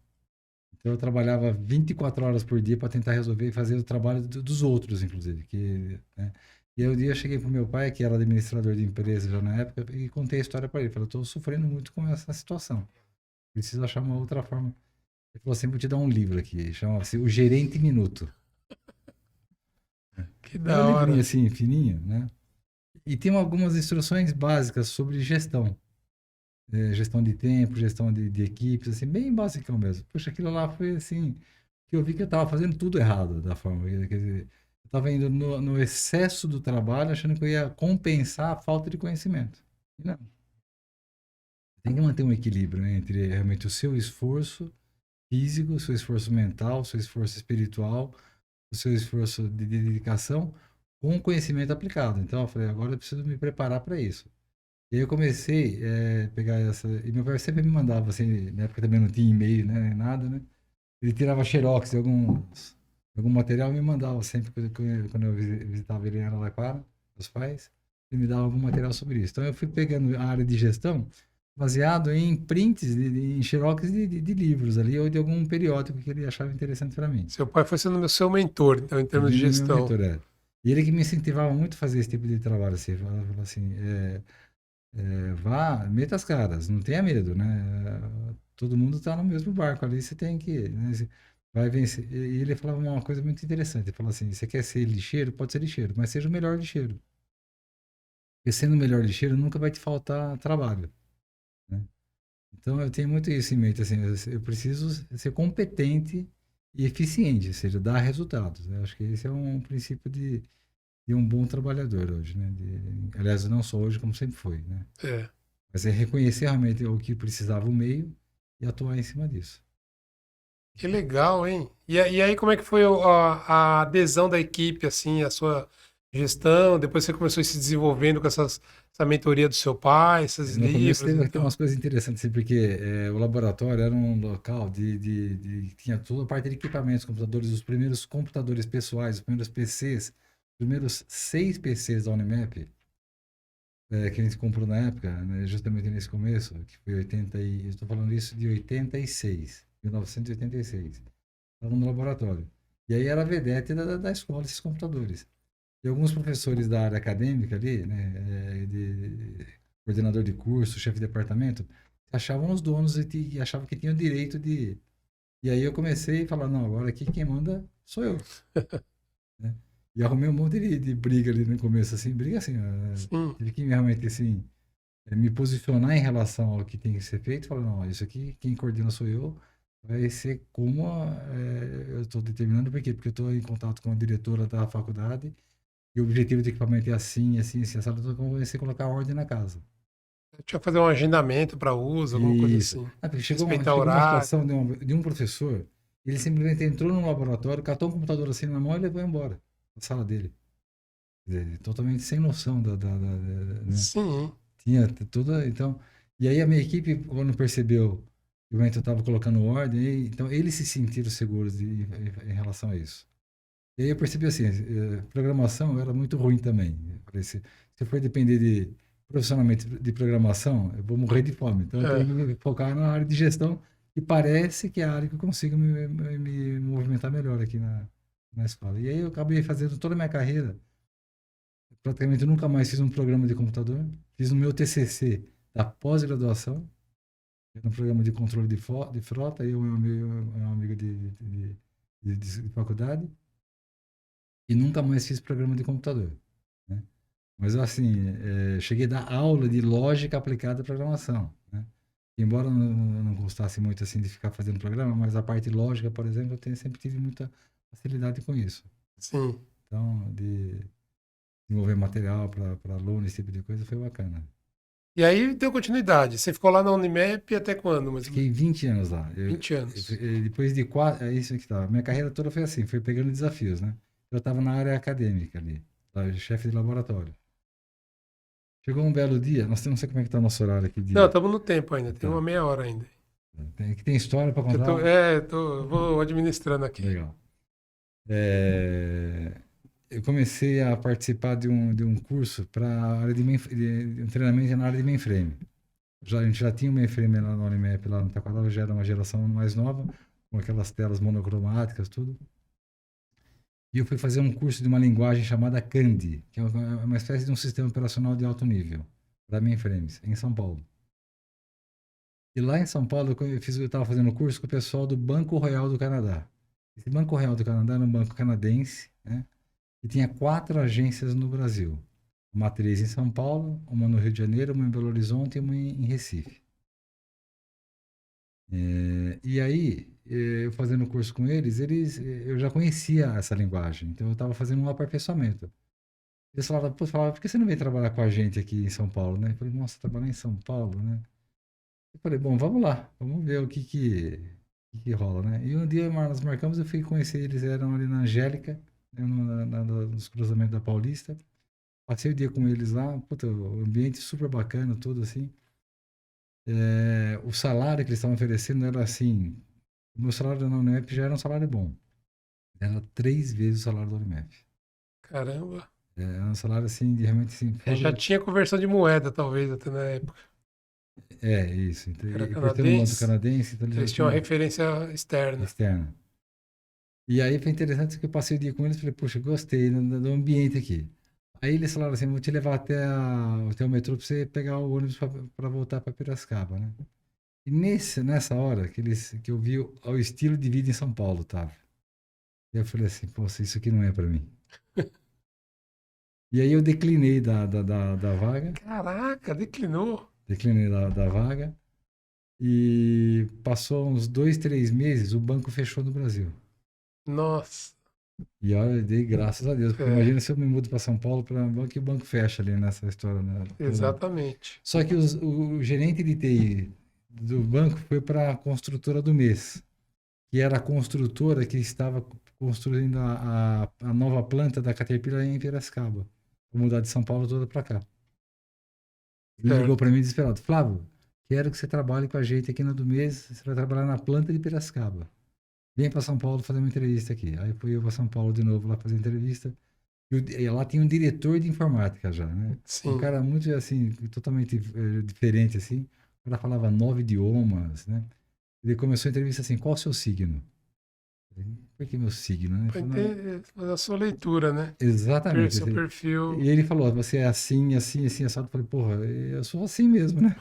Speaker 2: Então eu trabalhava 24 horas por dia para tentar resolver e fazer o trabalho dos outros, inclusive. Né? E aí um dia eu cheguei para meu pai, que era administrador de empresa já na época, e contei a história para ele. Falei, estou sofrendo muito com essa situação. Preciso achar uma outra forma. Ele falou assim, vou te dar um livro aqui, chama-se O Gerente Minuto.
Speaker 1: Que
Speaker 2: Era
Speaker 1: da
Speaker 2: um livrinho
Speaker 1: hora.
Speaker 2: assim, fininho, né? E tem algumas instruções básicas sobre gestão. Gestão de tempo, gestão de equipes, assim, bem basicão mesmo. Puxa, aquilo lá foi assim, que eu vi que eu estava fazendo tudo errado da forma. Quer dizer, eu estava indo no excesso do trabalho, achando que eu ia compensar a falta de conhecimento. E não. Tem que manter um equilíbrio, né, entre realmente o seu esforço físico, o seu esforço mental, o seu esforço espiritual, o seu esforço de dedicação com o conhecimento aplicado. Então, eu falei, agora eu preciso me preparar para isso. E aí eu comecei a pegar essa. E meu pai sempre me mandava, assim, na época também não tinha e-mail, né, nem nada, né? Ele tirava xerox de algum material e me mandava sempre quando eu visitava ele em Araraquara, os pais, ele me dava algum material sobre isso. Então eu fui pegando a área de gestão baseado em prints, em xerox de livros ali, ou de algum periódico que ele achava interessante para mim.
Speaker 1: Seu pai foi sendo meu seu mentor, então, em termos de
Speaker 2: Meu
Speaker 1: gestão.
Speaker 2: mentor era. E ele que me incentivava muito a fazer esse tipo de trabalho, assim, falava assim, vá, meta as caras, não tenha medo, né? Todo mundo está no mesmo barco ali, você tem que, né? Você vai vencer. E ele falava uma coisa muito interessante. Ele falou assim: você quer ser lixeiro? Pode ser lixeiro, mas seja o melhor lixeiro. Porque sendo o melhor lixeiro, nunca vai te faltar trabalho, né? Então eu tenho muito isso em mente, assim, eu preciso ser competente e eficiente, ou seja, dar resultados, né? Acho que esse é um princípio de um bom trabalhador hoje, né? Aliás, não só hoje, como sempre foi, né?
Speaker 1: É.
Speaker 2: Mas é reconhecer realmente o que precisava o meio e atuar em cima disso.
Speaker 1: Que legal, hein? E aí, como é que foi a adesão da equipe, assim, a sua gestão? Depois você começou a se desenvolvendo com essa mentoria do seu pai, esses
Speaker 2: No começo
Speaker 1: livros,
Speaker 2: teve até
Speaker 1: então.
Speaker 2: umas coisas interessantes, assim, porque o laboratório era um local tinha toda a parte de equipamentos, computadores, os primeiros computadores pessoais, os primeiros PCs, os primeiros 6 PCs da Unimap, que a gente comprou na época, né, justamente nesse começo, que foi 80 eu estou falando isso de 86, 1986. Estava no laboratório. E aí era a vedete da escola, esses computadores. E alguns professores da área acadêmica ali, né, de coordenador de curso, chefe de departamento, se achavam os donos e achavam que tinham o direito de. E aí eu comecei a falar, não, agora aqui quem manda sou eu, né? E arrumei um monte de briga ali no começo, assim, briga assim,
Speaker 1: Sim.
Speaker 2: tive que realmente, assim, me posicionar em relação ao que tem que ser feito, falar, não, isso aqui quem coordena sou eu, vai ser como eu estou determinando, por quê? Porque eu estou em contato com a diretora da faculdade e o objetivo do equipamento é assim, assim, assim, assado, então eu comecei a colocar ordem na casa.
Speaker 1: Deixa eu fazer um agendamento para uso, alguma coisa
Speaker 2: Isso.
Speaker 1: assim.
Speaker 2: Porque
Speaker 1: Respeitar
Speaker 2: chegou uma
Speaker 1: horário.
Speaker 2: situação de um professor, ele simplesmente entrou no laboratório, catou um computador assim na mão e levou embora da sala dele. Quer dizer, totalmente sem noção né?
Speaker 1: Sim.
Speaker 2: Tinha toda, então, e aí a minha equipe, quando percebeu que eu estava colocando ordem, então eles se sentiram seguros em relação a isso. E aí eu percebi assim, programação era muito ruim também. Eu falei, se for depender profissionalmente de programação, eu vou morrer de fome. Então eu
Speaker 1: É.
Speaker 2: tenho que me focar na área de gestão, que parece que é a área que eu consigo me movimentar melhor aqui na escola. E aí eu acabei fazendo toda a minha carreira. Praticamente nunca mais fiz um programa de computador. Fiz o meu TCC da pós-graduação, no programa de controle de frota, eu e um amigo de faculdade. E nunca mais fiz programa de computador, né? Mas assim, cheguei a dar aula de lógica aplicada à programação, né? Embora eu não gostasse muito assim de ficar fazendo programa, mas a parte lógica, por exemplo, sempre tive muita facilidade com isso.
Speaker 1: Sim.
Speaker 2: Então, de desenvolver material para aluno, esse tipo de coisa, foi bacana.
Speaker 1: E aí deu continuidade. Você ficou lá na Unimap até quando, mais ou menos?
Speaker 2: Fiquei 20 anos lá.
Speaker 1: 20 anos.
Speaker 2: Depois de 4, é isso que tá. Minha carreira toda foi assim, foi pegando desafios, né? Eu estava na área acadêmica ali, chefe de laboratório. Chegou um belo dia, nós não sei como é que tá o nosso horário aqui
Speaker 1: Não,
Speaker 2: de.
Speaker 1: estamos no tempo ainda. Tem
Speaker 2: Tá.
Speaker 1: uma meia hora ainda.
Speaker 2: Tem história para contar.
Speaker 1: Eu vou administrando aqui.
Speaker 2: Legal. Eu comecei a participar de um curso para área de um treinamento na área de mainframe. A gente já tinha um mainframe lá na Unimap, lá no Taquaral, já era uma geração mais nova, com aquelas telas monocromáticas, tudo. E eu fui fazer um curso de uma linguagem chamada Candy, que é uma espécie de um sistema operacional de alto nível, para mainframes, em São Paulo. E lá em São Paulo, eu estava fazendo um curso com o pessoal do Banco Royal do Canadá. Esse Banco Royal do Canadá era um banco canadense, né? E tinha 4 agências no Brasil. Uma 3 em São Paulo, uma no Rio de Janeiro, uma em Belo Horizonte e uma em Recife. E aí, eu fazendo o curso com eu já conhecia essa linguagem, então eu estava fazendo um aperfeiçoamento. Eles falavam, por que você não vem trabalhar com a gente aqui em São Paulo, né? Eu falei, nossa, trabalhar em São Paulo, né? Eu falei, bom, vamos lá, vamos ver o que rola, né? E um dia nós marcamos, eu fui conhecer eles, eram ali na Angélica, né, nos cruzamentos da Paulista. Passei o dia com eles lá, puta, o ambiente super bacana, tudo assim. O salário que eles estavam oferecendo era assim, o meu salário na Unimap já era um salário bom. Era 3 vezes o salário da Unimap.
Speaker 1: Caramba.
Speaker 2: Era um salário assim, de realmente assim,
Speaker 1: Já
Speaker 2: fora.
Speaker 1: tinha conversão de moeda, talvez, até na época.
Speaker 2: Isso. Então,
Speaker 1: Era
Speaker 2: e por ter um modo
Speaker 1: canadense.
Speaker 2: canadense, então eles já
Speaker 1: Eles tinham uma
Speaker 2: tinham
Speaker 1: referência externa.
Speaker 2: externa. E aí foi interessante que eu passei o dia com eles e falei, poxa, gostei do ambiente aqui. Aí eles falaram assim, vou te levar até o metrô para você pegar o ônibus para voltar para Piracicaba, né? E nessa hora que eu vi o estilo de vida em São Paulo, tava. E eu falei assim, poxa, isso aqui não é para mim. E aí eu declinei da vaga,
Speaker 1: Caraca, declinou.
Speaker 2: declinei da vaga, e passou uns 2, 3 meses, o banco fechou no Brasil.
Speaker 1: Nossa.
Speaker 2: E olha, eu dei graças a Deus, porque
Speaker 1: É,
Speaker 2: imagina se eu me mudo para São Paulo para um banco e o banco fecha ali nessa história, né, toda.
Speaker 1: exatamente.
Speaker 2: Só que o gerente de TI do banco foi para a construtora do mês, que era a construtora que estava construindo a nova planta da Caterpillar em Piracicaba. Vou mudar de São Paulo toda para cá. Ele ligou para
Speaker 1: Certo.
Speaker 2: mim desesperado. Flávio, quero que você trabalhe com a gente aqui na do mês. Você vai trabalhar na planta de Piracicaba. Vem para São Paulo fazer uma entrevista aqui. Aí fui eu para São Paulo de novo lá fazer entrevista. E lá tinha um diretor de informática já, né? Um
Speaker 1: Sim.
Speaker 2: cara muito, assim, totalmente diferente, assim. O cara falava 9 idiomas, né? Ele começou a entrevista assim, qual o seu signo? Eu falei, por que meu signo, né? Ele
Speaker 1: Pra
Speaker 2: falou, "Não,
Speaker 1: fazer a sua leitura, né?
Speaker 2: exatamente.
Speaker 1: Seu
Speaker 2: E
Speaker 1: perfil.
Speaker 2: ele falou, você é assim, assim, assim, assado. Eu falei, porra, eu sou assim mesmo, né?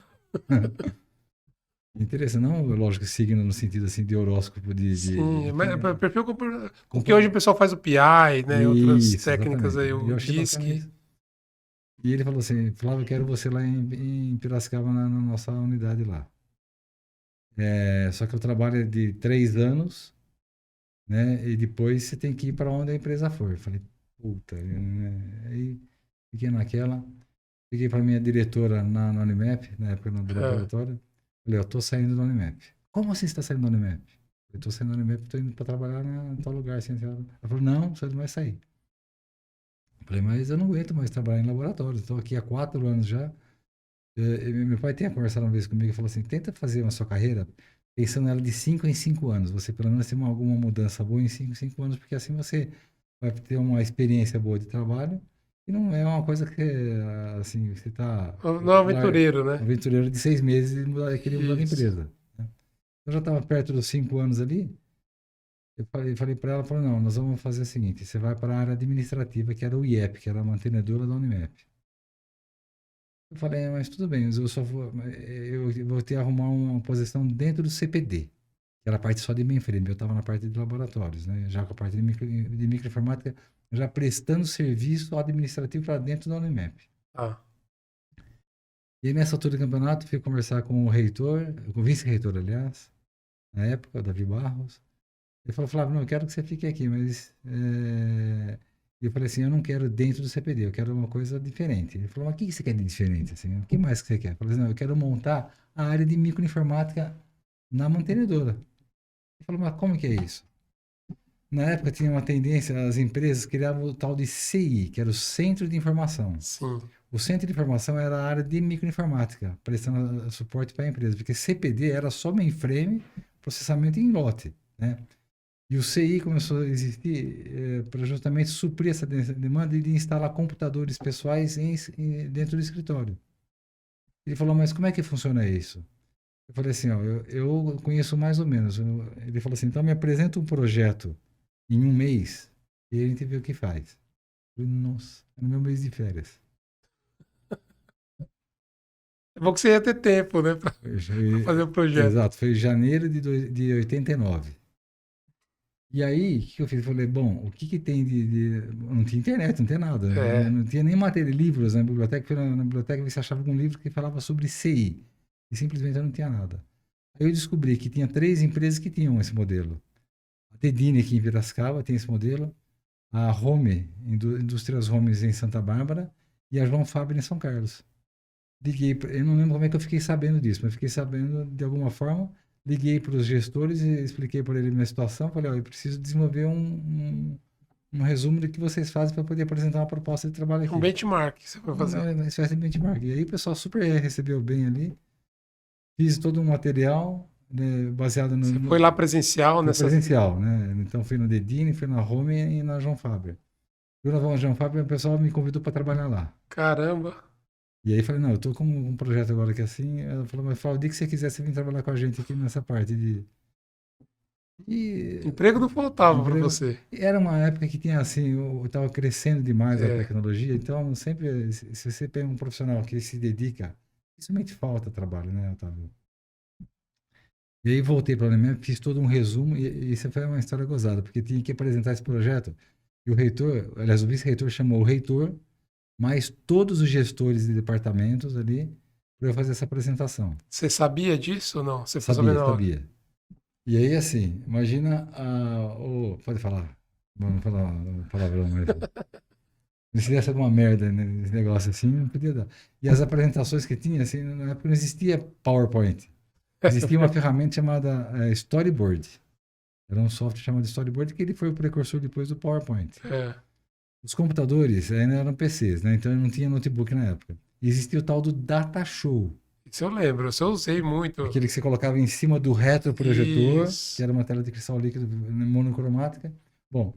Speaker 2: Interessante, não, lógico, signo no sentido assim de horóscopo
Speaker 1: Sim, mas é perfil com que
Speaker 2: compor-
Speaker 1: hoje o pessoal faz o PI, né? Outras
Speaker 2: Isso,
Speaker 1: técnicas
Speaker 2: exatamente.
Speaker 1: aí,
Speaker 2: E
Speaker 1: o
Speaker 2: eu achei bacana
Speaker 1: DISC.
Speaker 2: isso. E ele falou assim, Flávio, eu quero você lá em Piracicaba na nossa unidade lá. Só que o trabalho é de 3 anos, né? E depois você tem que ir para onde a empresa for. Eu falei, puta, né? Aí fiquei naquela. Liguei para minha diretora na Unimap, na época do
Speaker 1: É,
Speaker 2: laboratório. Falei, eu tô saindo da Unimap. Como assim você está saindo da Unimap? Eu tô saindo da Unimap, tô indo para trabalhar em tal lugar. Assim, assim. Ela falou, não, você não vai sair. Eu falei, mas eu não aguento mais trabalhar em laboratório. Estou aqui há 4 anos já. Meu pai tinha conversado uma vez comigo e falou assim, tenta fazer uma sua carreira pensando nela de 5 em 5 anos. Você pelo menos tem alguma mudança boa em 5 em 5 anos, porque assim você vai ter uma experiência boa de trabalho e não é uma coisa que, assim, você está
Speaker 1: não é aventureiro,
Speaker 2: um
Speaker 1: né?
Speaker 2: aventureiro de 6 meses e queria mudar de
Speaker 1: Isso.
Speaker 2: empresa, né? Eu já estava perto dos 5 anos ali, eu falei para ela, falou, não, nós vamos fazer o seguinte, você vai para a área administrativa, que era o IEP, que era a mantenedora da Unimap. Eu falei, mas tudo bem, eu vou ter que arrumar uma posição dentro do CPD, que era a parte só de mainframe. Eu estava na parte de laboratórios, né? Já com a parte de microinformática, já prestando serviço administrativo para dentro da Unimap.
Speaker 1: Ah,
Speaker 2: E aí, nessa altura do campeonato, fui conversar com o reitor, com o vice-reitor, aliás, na época, o Davi Barros. Ele falou, Flávio, não, eu quero que você fique aqui, mas... Eu falei assim, eu não quero dentro do CPD, eu quero uma coisa diferente. Ele falou, mas o que você quer de diferente? Assim, o que mais que você quer? Eu falei assim, não, eu quero montar a área de microinformática na mantenedora. Ele falou, mas como que é isso? Na época tinha uma tendência, as empresas criavam o tal de CI, que era o Centro de Informação.
Speaker 1: sim.
Speaker 2: O Centro de Informação era a área de microinformática, prestando suporte para a empresa, porque CPD era só mainframe, processamento em lote, né? E o CI começou a existir para justamente suprir essa demanda de instalar computadores pessoais dentro do escritório. Ele falou, mas como é que funciona isso? Eu falei assim, ó, eu conheço mais ou menos. Ele falou assim, então me apresenta um projeto em um mês e a gente vê o que faz. Eu falei, nossa, é no meu mês de férias.
Speaker 1: É bom que você ia ter tempo, né, pra fazer o projeto.
Speaker 2: Exato, foi em janeiro de 89. E aí, o que eu fiz? Eu falei, bom, o que que tem Não tinha internet, não tinha nada.
Speaker 1: É,
Speaker 2: Não tinha nem matéria, livros na biblioteca. Fui na biblioteca e você achava algum livro que falava sobre CI. E simplesmente eu não tinha nada. Aí eu descobri que tinha 3 empresas que tinham esse modelo. A Tedini aqui em Piracicaba tem esse modelo. A Home, Indústrias Homes em Santa Bárbara. E a João Fábio em São Carlos. Eu não lembro como é que eu fiquei sabendo disso, mas fiquei sabendo de alguma forma. Liguei para os gestores e expliquei para ele a minha situação. Falei, ó, eu preciso desenvolver um resumo do que vocês fazem para poder apresentar uma proposta de trabalho
Speaker 1: um
Speaker 2: aqui.
Speaker 1: benchmark que você vai fazer.
Speaker 2: Uma espécie de benchmark. E aí o pessoal super recebeu bem ali. Fiz todo um material, né, baseado
Speaker 1: Você foi lá presencial
Speaker 2: no
Speaker 1: nessas.
Speaker 2: presencial, né? Então fui no Dedini, fui na Home e na João Faber. Fui na João Faber e o pessoal me convidou para trabalhar lá.
Speaker 1: Caramba.
Speaker 2: E aí falei, não, eu tô com um projeto agora que é assim. Ela falou, mas fala, o dia que você quiser, você vem trabalhar com a gente aqui nessa parte de... E
Speaker 1: Emprego não faltava pra
Speaker 2: emprego-
Speaker 1: você.
Speaker 2: era uma época que tinha assim, estava crescendo demais a
Speaker 1: É,
Speaker 2: tecnologia, então sempre, se você pega um profissional que se dedica, principalmente falta trabalho, né, Otávio? E aí voltei para a Alemanha, fiz todo um resumo, e isso foi uma história gozada, porque tinha que apresentar esse projeto, e o reitor, aliás, o vice-reitor chamou o reitor, mais todos os gestores de departamentos ali, para eu fazer essa apresentação.
Speaker 1: você sabia disso ou não? Você ficou sabendo
Speaker 2: Sabia,
Speaker 1: na hora.
Speaker 2: sabia. E aí, assim, imagina pode falar, vamos falar palavrão, mas se desse alguma merda nesse negócio assim, não podia dar. E as apresentações que tinha, assim, na época não existia PowerPoint. Existia uma ferramenta chamada Storyboard. Era um software chamado Storyboard que ele foi o precursor depois do PowerPoint.
Speaker 1: É,
Speaker 2: Os computadores ainda eram PCs, né? Então não tinha notebook na época. E existia o tal do Data Show.
Speaker 1: isso eu lembro. Isso eu usei muito.
Speaker 2: Aquele que você colocava em cima do retroprojetor, que
Speaker 1: Isso.
Speaker 2: era uma tela de cristal líquido monocromática. Bom,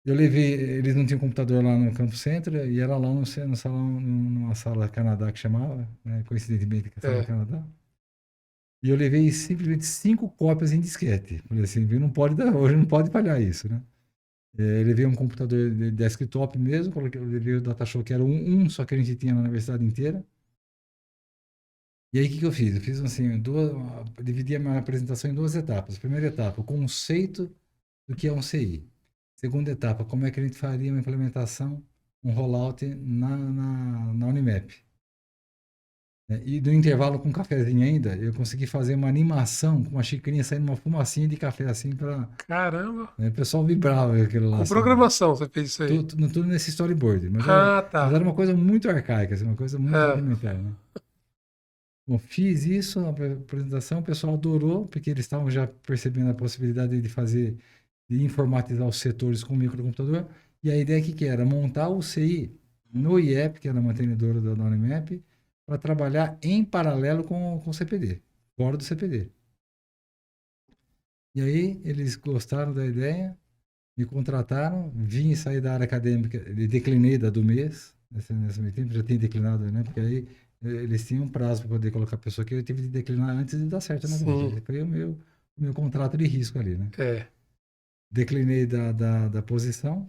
Speaker 2: eu levei, eles não tinham computador lá no Campo Centro, e era lá no salão, numa sala Canadá que chamava, né, coincidentemente que é a sala
Speaker 1: É.
Speaker 2: Canadá. E eu levei simplesmente 5 cópias em disquete. Falei assim, não pode dar, hoje não pode falhar isso, né? Eu levei um computador de desktop mesmo, eu levei o Datashow que era só que a gente tinha na universidade inteira. E aí o que que eu fiz? Eu fiz assim, dividi a minha apresentação em 2 etapas. Primeira etapa, o conceito do que é um CI. Segunda etapa, como é que a gente faria uma implementação, um rollout na Unimap. E no intervalo com um cafezinho ainda, eu consegui fazer uma animação com uma xicrinha saindo uma fumacinha de café assim para
Speaker 1: Caramba.
Speaker 2: o pessoal vibrava com aquilo lá,
Speaker 1: Com
Speaker 2: sabe?
Speaker 1: programação você fez isso aí.
Speaker 2: Tudo nesse storyboard,
Speaker 1: Ah,
Speaker 2: mas era
Speaker 1: tá.
Speaker 2: uma coisa muito arcaica, assim, uma coisa muito
Speaker 1: É.
Speaker 2: rudimentar, né? Bom, fiz isso, a apresentação, o pessoal adorou, porque eles estavam já percebendo a possibilidade de fazer, de informatizar os setores com microcomputador. E a ideia que era montar o CI no IEP, que era a mantenedora da Unimap, para trabalhar em paralelo com o CPD, fora do CPD. E aí eles gostaram da ideia, me contrataram, vim e saí da área acadêmica, declinei da do mês, nesse meio tempo, já tinha declinado, né? Porque aí eles tinham um prazo para poder colocar a pessoa que eu tive de declinar antes de dar certo o negócio.
Speaker 1: Sim.
Speaker 2: Esse foi o meu contrato de risco ali, né?
Speaker 1: É.
Speaker 2: Declinei da posição,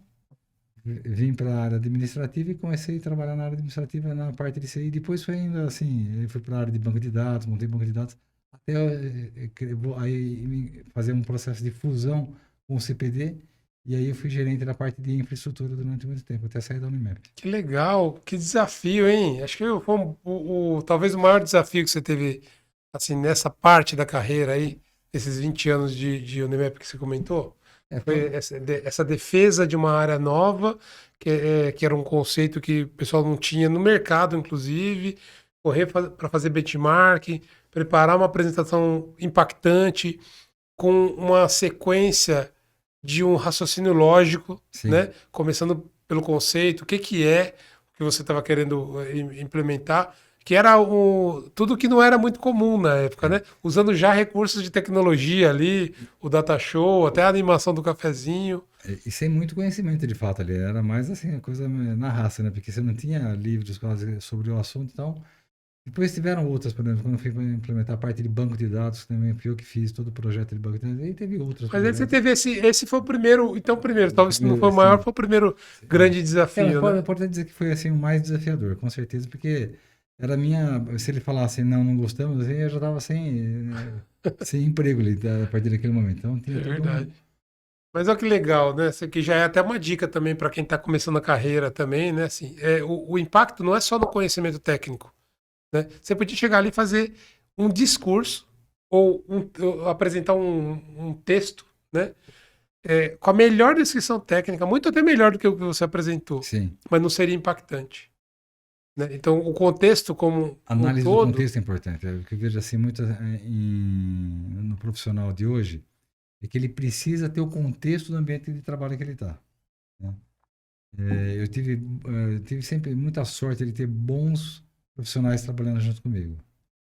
Speaker 2: vim para a área administrativa e comecei a trabalhar na área administrativa na parte de CI. Depois foi ainda assim, eu fui para a área de banco de dados, montei banco de dados. até aí fazer um processo de fusão com o CPD, e aí eu fui gerente da parte de infraestrutura durante muito tempo, até sair da Unimap.
Speaker 1: Que legal, que desafio, hein? Acho que foi talvez o maior desafio que você teve, assim, nessa parte da carreira aí, esses 20 anos de Unimap que você comentou,
Speaker 2: É,
Speaker 1: foi essa defesa de uma área nova, que era um conceito que o pessoal não tinha no mercado, inclusive, correr para fazer benchmark, preparar uma apresentação impactante, com uma sequência de um raciocínio lógico,
Speaker 2: sim.
Speaker 1: né? Começando pelo conceito, o que que é o que você estava querendo implementar, que era tudo que não era muito comum na época,
Speaker 2: É.
Speaker 1: né? Usando já recursos de tecnologia ali, o data show, até a animação do cafezinho.
Speaker 2: E sem muito conhecimento de fato ali, era mais assim, a coisa na raça, né? Porque você não tinha livros quase sobre o assunto, então. Depois tiveram outras, por exemplo, quando eu fui implementar a parte de banco de dados, que também fui eu que fiz todo o projeto de banco de dados, aí teve outros
Speaker 1: Mas aí você
Speaker 2: projetos.
Speaker 1: teve esse foi o primeiro, então primeiro, talvez se não foi o maior,
Speaker 2: Assim,
Speaker 1: foi o primeiro
Speaker 2: é.
Speaker 1: grande
Speaker 2: Mas
Speaker 1: desafio, né?
Speaker 2: pode dizer que foi assim o mais desafiador, com certeza, porque era a minha. Se ele falasse não, não gostamos, assim, eu já estava sem emprego ali a partir daquele momento. Então
Speaker 1: É
Speaker 2: tinha todo um.
Speaker 1: verdade. Mas olha que legal, né? Isso aqui já é até uma dica também para quem está começando a carreira também, né? Assim, o impacto não é só no conhecimento técnico, né? Você podia chegar ali e fazer um discurso ou apresentar um texto, né? Com a melhor descrição técnica, muito até melhor do que o que você apresentou,
Speaker 2: Sim.
Speaker 1: mas não seria impactante, né? Então, o contexto como um
Speaker 2: Análise do
Speaker 1: todo,
Speaker 2: contexto é importante. É o que eu vejo assim muito no profissional de hoje, é que ele precisa ter o contexto do ambiente de trabalho que ele está. Eu tive sempre muita sorte de ter bons profissionais trabalhando junto comigo.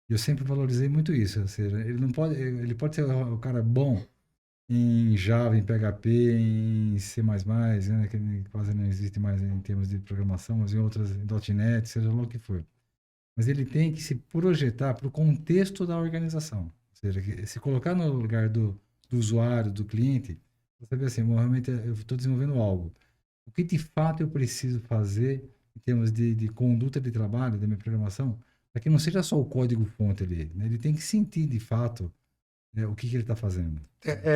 Speaker 2: Eu sempre valorizei muito isso. Ou seja, ele pode ser o cara bom em Java, em PHP, em C++, né, que quase não existe mais em termos de programação, mas em outras, em .NET, seja lá o que for. Mas ele tem que se projetar para o contexto da organização. Ou seja, se colocar no lugar do usuário, do cliente, você vê assim, realmente eu estou desenvolvendo algo. O que de fato eu preciso fazer em termos de conduta de trabalho, da minha programação, para que não seja só o código-fonte ali, né? Ele tem que sentir de fato, né, o que ele está fazendo.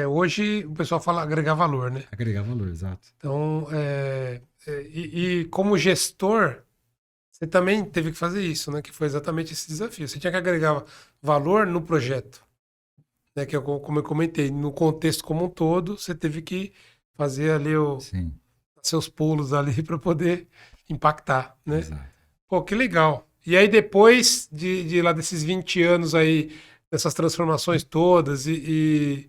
Speaker 1: hoje o pessoal fala agregar valor, né?
Speaker 2: Agregar valor, exato.
Speaker 1: Então, e como gestor, você também teve que fazer isso, né? Que foi exatamente esse desafio. Você tinha que agregar valor no projeto, né? Que como eu comentei, no contexto como um todo, você teve que fazer ali
Speaker 2: Sim,
Speaker 1: seus pulos ali para poder impactar, né?
Speaker 2: exato.
Speaker 1: Pô, que legal. E aí depois de lá desses 20 anos aí, dessas transformações todas e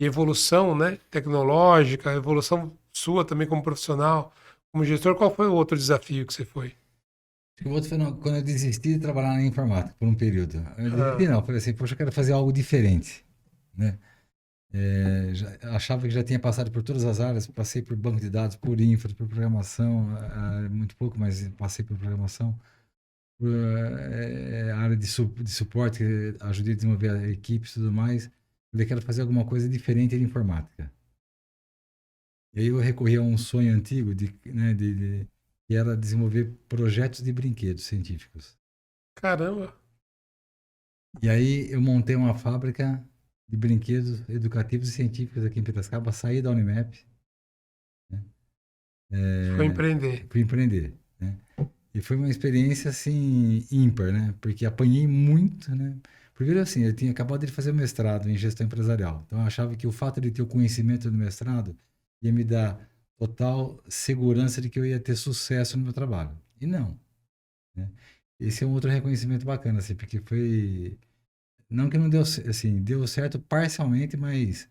Speaker 1: evolução, né? Tecnológica, evolução sua também como profissional, como gestor, qual foi o outro desafio que você foi?
Speaker 2: O outro foi quando eu desisti de trabalhar na informática por um período. Eu desisti,
Speaker 1: Ah,
Speaker 2: não, falei assim, poxa, eu quero fazer algo diferente, né? Achava que já tinha passado por todas as áreas, passei por banco de dados, por infra, por programação, muito pouco, mas passei por programação, por área de suporte, que ajudei a desenvolver equipes e tudo mais. Falei, quero fazer alguma coisa diferente de informática. E aí eu recorri a um sonho antigo, né, que era desenvolver projetos de brinquedos científicos.
Speaker 1: caramba.
Speaker 2: E aí eu montei uma fábrica de brinquedos educativos e científicos aqui em Piracicaba, saí da Unimap, né?
Speaker 1: Foi empreender.
Speaker 2: Fui empreender, né? E foi uma experiência assim ímpar, né? Porque apanhei muito, né? Primeiro assim, eu tinha acabado de fazer o mestrado em gestão empresarial. Então eu achava que o fato de ter o conhecimento do mestrado ia me dar total segurança de que eu ia ter sucesso no meu trabalho. E não, né? Esse é um outro reconhecimento bacana, assim, porque foi não que não deu, assim, deu certo parcialmente, mas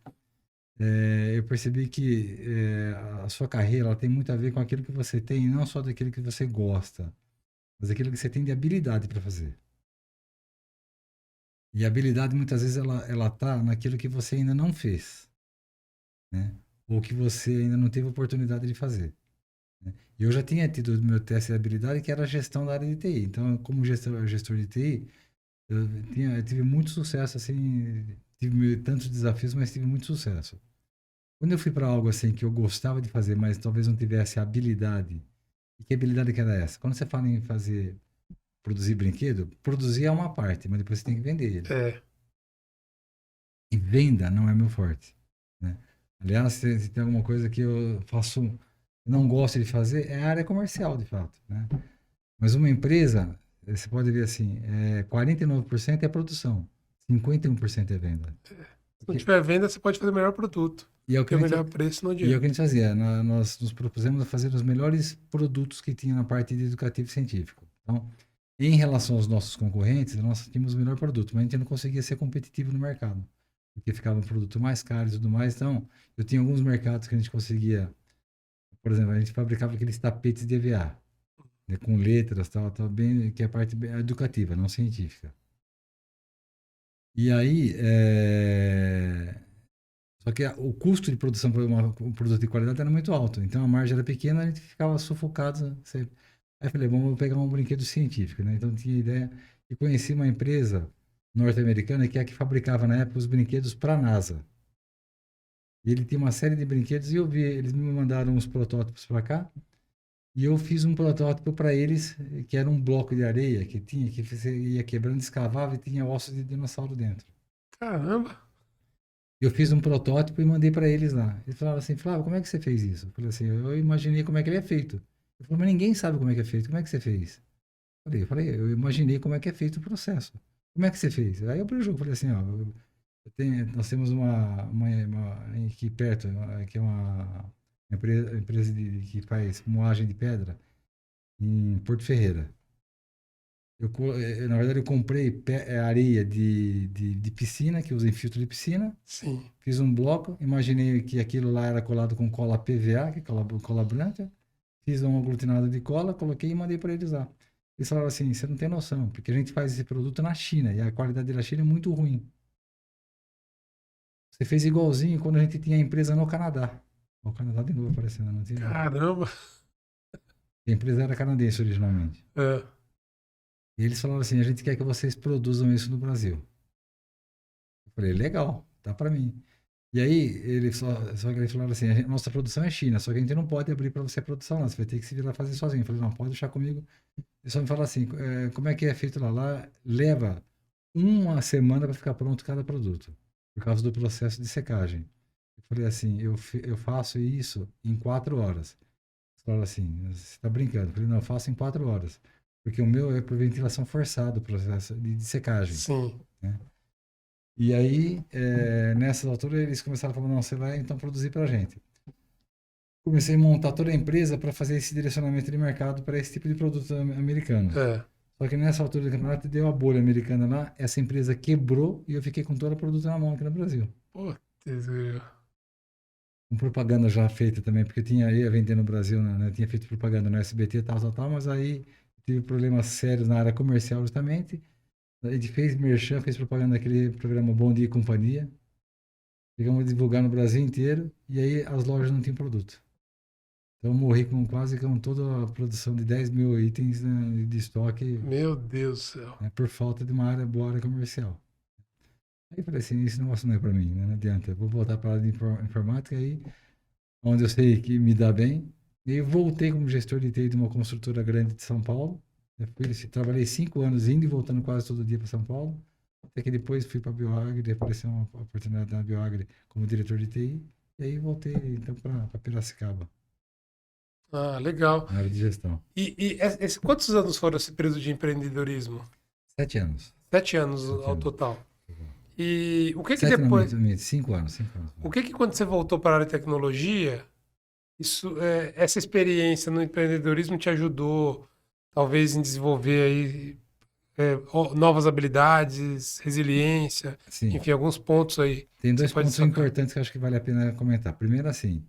Speaker 2: eu percebi que a sua carreira ela tem muito a ver com aquilo que você tem, não só daquilo que você gosta, mas aquilo que você tem de habilidade para fazer. E a habilidade muitas vezes ela tá naquilo que você ainda não fez, né? Ou que você ainda não teve oportunidade de fazer, né? E eu já tinha tido o meu teste de habilidade que era a gestão da área de TI. Então, como gestor de TI, eu tive muito sucesso assim, tive tantos desafios, mas tive muito sucesso. Quando eu fui para algo assim que eu gostava de fazer, mas talvez não tivesse habilidade. E que habilidade que era essa? Quando você fala em fazer produzir brinquedo, produzir é uma parte, mas depois você tem que vender ele.
Speaker 1: É.
Speaker 2: E venda não é meu forte, né? Aliás, se tem alguma coisa que eu faço, não gosto de fazer, é a área comercial, de fato, né? Mas uma empresa, você pode ver assim, 49% é produção, 51% é venda.
Speaker 1: Se não tiver venda, você pode fazer o melhor produto.
Speaker 2: E é o que
Speaker 1: Ter
Speaker 2: a
Speaker 1: o
Speaker 2: gente,
Speaker 1: melhor preço não
Speaker 2: e é o que a
Speaker 1: adianta.
Speaker 2: gente fazia. Nós nos propusemos a fazer os melhores produtos que tinha na parte de educativo e científico. Então, em relação aos nossos concorrentes, nós tínhamos o melhor produto, mas a gente não conseguia ser competitivo no mercado, porque ficava um produto mais caro e tudo mais. Então, eu tinha alguns mercados que a gente conseguia, por exemplo, a gente fabricava aqueles tapetes de EVA, né, com letras, tal, bem, que é a parte educativa, não científica. E aí, só que o custo de produção para um produto de qualidade era muito alto. Então a margem era pequena, a gente ficava sufocado sempre. Aí eu falei, vamos pegar um brinquedo científico, né? Então tinha ideia e conheci uma empresa norte-americana que é a que fabricava na época os brinquedos para a NASA. E ele tinha uma série de brinquedos e eu vi, eles me mandaram uns protótipos para cá e eu fiz um protótipo para eles que era um bloco de areia que você ia quebrando, escavava e tinha ossos de dinossauro dentro.
Speaker 1: Caramba!
Speaker 2: Eu fiz um protótipo e mandei para eles lá. Eles falaram assim, Flávio, como é que você fez isso? Eu falei assim, eu imaginei como é que ele é feito. Ele falou, mas ninguém sabe como é que é feito. Como é que você fez? Eu imaginei como é que é feito o processo. Como é que você fez? Aí eu abri o jogo, falei assim, ó, nós temos uma aqui perto, que é uma empresa que faz moagem de pedra em Porto Ferreira. Na verdade, eu comprei areia de piscina, que usa em filtro de piscina.
Speaker 1: Sim.
Speaker 2: Fiz um bloco, imaginei que aquilo lá era colado com cola PVA, que é cola branca. Fiz um aglutinado de cola, coloquei e mandei para eles lá. Eles falaram assim: você não tem noção, porque a gente faz esse produto na China e a qualidade da China é muito ruim. Você fez igualzinho quando a gente tinha a empresa no Canadá. O Canadá de novo aparecendo, não tinha.
Speaker 1: Caramba!
Speaker 2: A empresa era canadense originalmente.
Speaker 1: É.
Speaker 2: E eles falaram assim: a gente quer que vocês produzam isso no Brasil. Eu falei: legal, dá para mim. E aí, só que eles falaram assim, nossa produção é China, só que a gente não pode abrir para você a produção lá, você vai ter que se virar fazer sozinho. Eu falei, não, pode deixar comigo. Eles só me falaram assim, como é que é feito lá? Lá leva uma semana para ficar pronto cada produto, por causa do processo de secagem. Eu falei assim, eu faço isso em 4 horas. Eles falaram assim, você está brincando? Eu falei, não, eu faço em 4 horas, porque o meu é por ventilação forçada, o processo de secagem,
Speaker 1: Sim.
Speaker 2: né? E aí, nessas alturas, eles começaram a falar, não, você vai então produzir para a gente. Comecei a montar toda a empresa para fazer esse direcionamento de mercado para esse tipo de produto americano.
Speaker 1: É.
Speaker 2: Só que nessa altura do campeonato deu a bolha americana lá, essa empresa quebrou e eu fiquei com toda a produto na mão aqui no Brasil.
Speaker 1: Putz,
Speaker 2: Com propaganda já feita também, porque eu ia vender no Brasil, né? Tinha feito propaganda no SBT, tal, mas aí tive problemas sérios na área comercial justamente. A gente fez merchan, fez propaganda daquele programa Bom Dia e Companhia. Chegamos a divulgar no Brasil inteiro e aí as lojas não tinham produto. Então eu morri com quase com toda a produção de 10 mil itens, né, de estoque,
Speaker 1: meu Deus do céu.
Speaker 2: né, por falta de uma boa área comercial. Aí eu falei assim, esse negócio não é para mim, né, não adianta. Eu vou voltar para a área de informática aí, onde eu sei que me dá bem. E aí voltei como gestor de TI de uma construtora grande de São Paulo. Trabalhei 5 anos indo e voltando quase todo dia para São Paulo. Até que depois fui para a Bioagri, apareceu uma oportunidade na Bioagri como diretor de TI. E aí voltei então para Piracicaba,
Speaker 1: Ah, legal.
Speaker 2: na área de gestão.
Speaker 1: Quantos anos foram esse período de empreendedorismo?
Speaker 2: 7 anos.
Speaker 1: 7 anos
Speaker 2: 7
Speaker 1: ao
Speaker 2: anos.
Speaker 1: total. E o que que
Speaker 2: 7 não,
Speaker 1: depois,
Speaker 2: minto, 5 anos, 5 anos.
Speaker 1: o que que quando você voltou para a área de tecnologia, essa experiência no empreendedorismo te ajudou, talvez, em desenvolver aí novas habilidades, resiliência,
Speaker 2: Sim,
Speaker 1: enfim, alguns pontos aí
Speaker 2: tem
Speaker 1: que você
Speaker 2: dois
Speaker 1: pode
Speaker 2: pontos
Speaker 1: destacar.
Speaker 2: importantes que eu acho que vale a pena comentar. Primeiro, assim,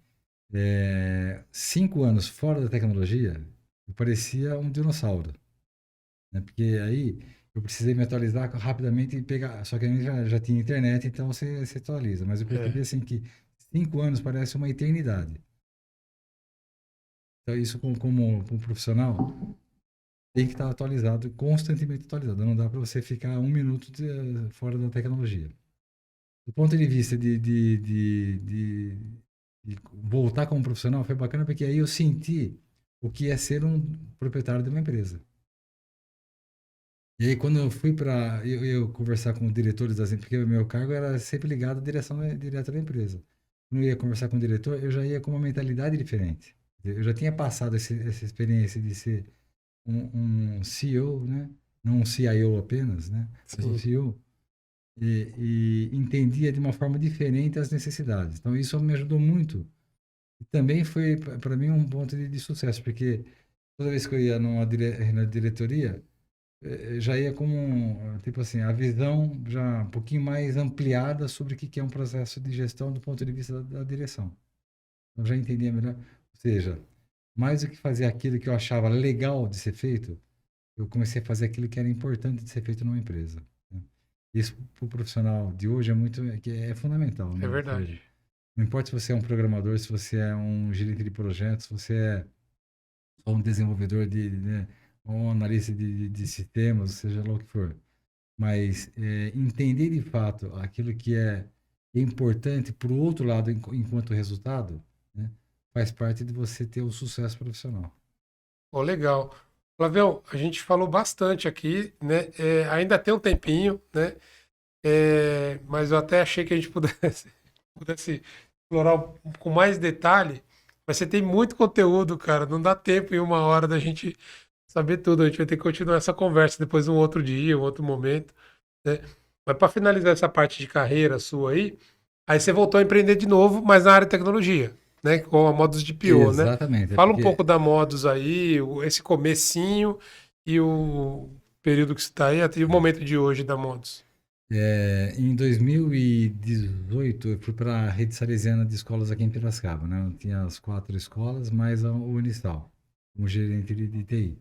Speaker 2: 5 anos fora da tecnologia, eu parecia um dinossauro, né? Porque aí eu precisei me atualizar rapidamente e pegar. Só que aí já tinha internet, então você se atualiza. Mas eu percebi
Speaker 1: É,
Speaker 2: assim que 5 anos parece uma eternidade. Então, isso como profissional tem que estar atualizado, constantemente atualizado. Não dá para você ficar um minuto fora da tecnologia. Do ponto de vista de voltar como profissional, foi bacana porque aí eu senti o que é ser um proprietário de uma empresa. E aí, quando eu fui para eu conversar com os diretores das empresas, porque o meu cargo era sempre ligado à direção direta da empresa. Quando eu ia conversar com o diretor, eu já ia com uma mentalidade diferente. Eu já tinha passado essa experiência de ser um CEO, né? Não um CIO apenas, né? Mas um
Speaker 1: Sim,
Speaker 2: CEO. E entendia de uma forma diferente as necessidades. Então, isso me ajudou muito. E também foi, para mim, um ponto de sucesso, porque toda vez que eu ia na diretoria, já ia com, tipo assim, a visão já um pouquinho mais ampliada sobre o que é um processo de gestão do ponto de vista da direção. Eu já entendia melhor. Ou seja, mais do que fazer aquilo que eu achava legal de ser feito, eu comecei a fazer aquilo que era importante de ser feito numa empresa, né? Isso para o profissional de hoje é fundamental,
Speaker 1: é
Speaker 2: né? Ou seja,
Speaker 1: verdade.
Speaker 2: não importa se você é um programador, se você é um gerente de projetos, se você é só um desenvolvedor né, ou um analista de sistemas, seja lá o que for. Mas entender de fato aquilo que é importante para o outro lado enquanto resultado, né, faz parte de você ter o sucesso profissional.
Speaker 1: Pô, legal. Flavião, a gente falou bastante aqui, né? Ainda tem um tempinho, né? Mas eu até achei que a gente pudesse explorar com mais detalhe. Mas você tem muito conteúdo, cara. Não dá tempo em uma hora da gente saber tudo. A gente vai ter que continuar essa conversa depois um outro dia, um outro momento, né? Mas para finalizar essa parte de carreira sua aí você voltou a empreender de novo, mas na área de tecnologia, né? Com a Modus de PO, né?
Speaker 2: Exatamente, é
Speaker 1: Fala um
Speaker 2: porque
Speaker 1: pouco da Modus aí, esse comecinho e o período que você está aí, até o momento de hoje da Modus.
Speaker 2: em 2018 eu fui para a rede salesiana de escolas aqui em Piracicaba, né? Eu tinha as 4 escolas, mais o Unistal, como gerente de TI.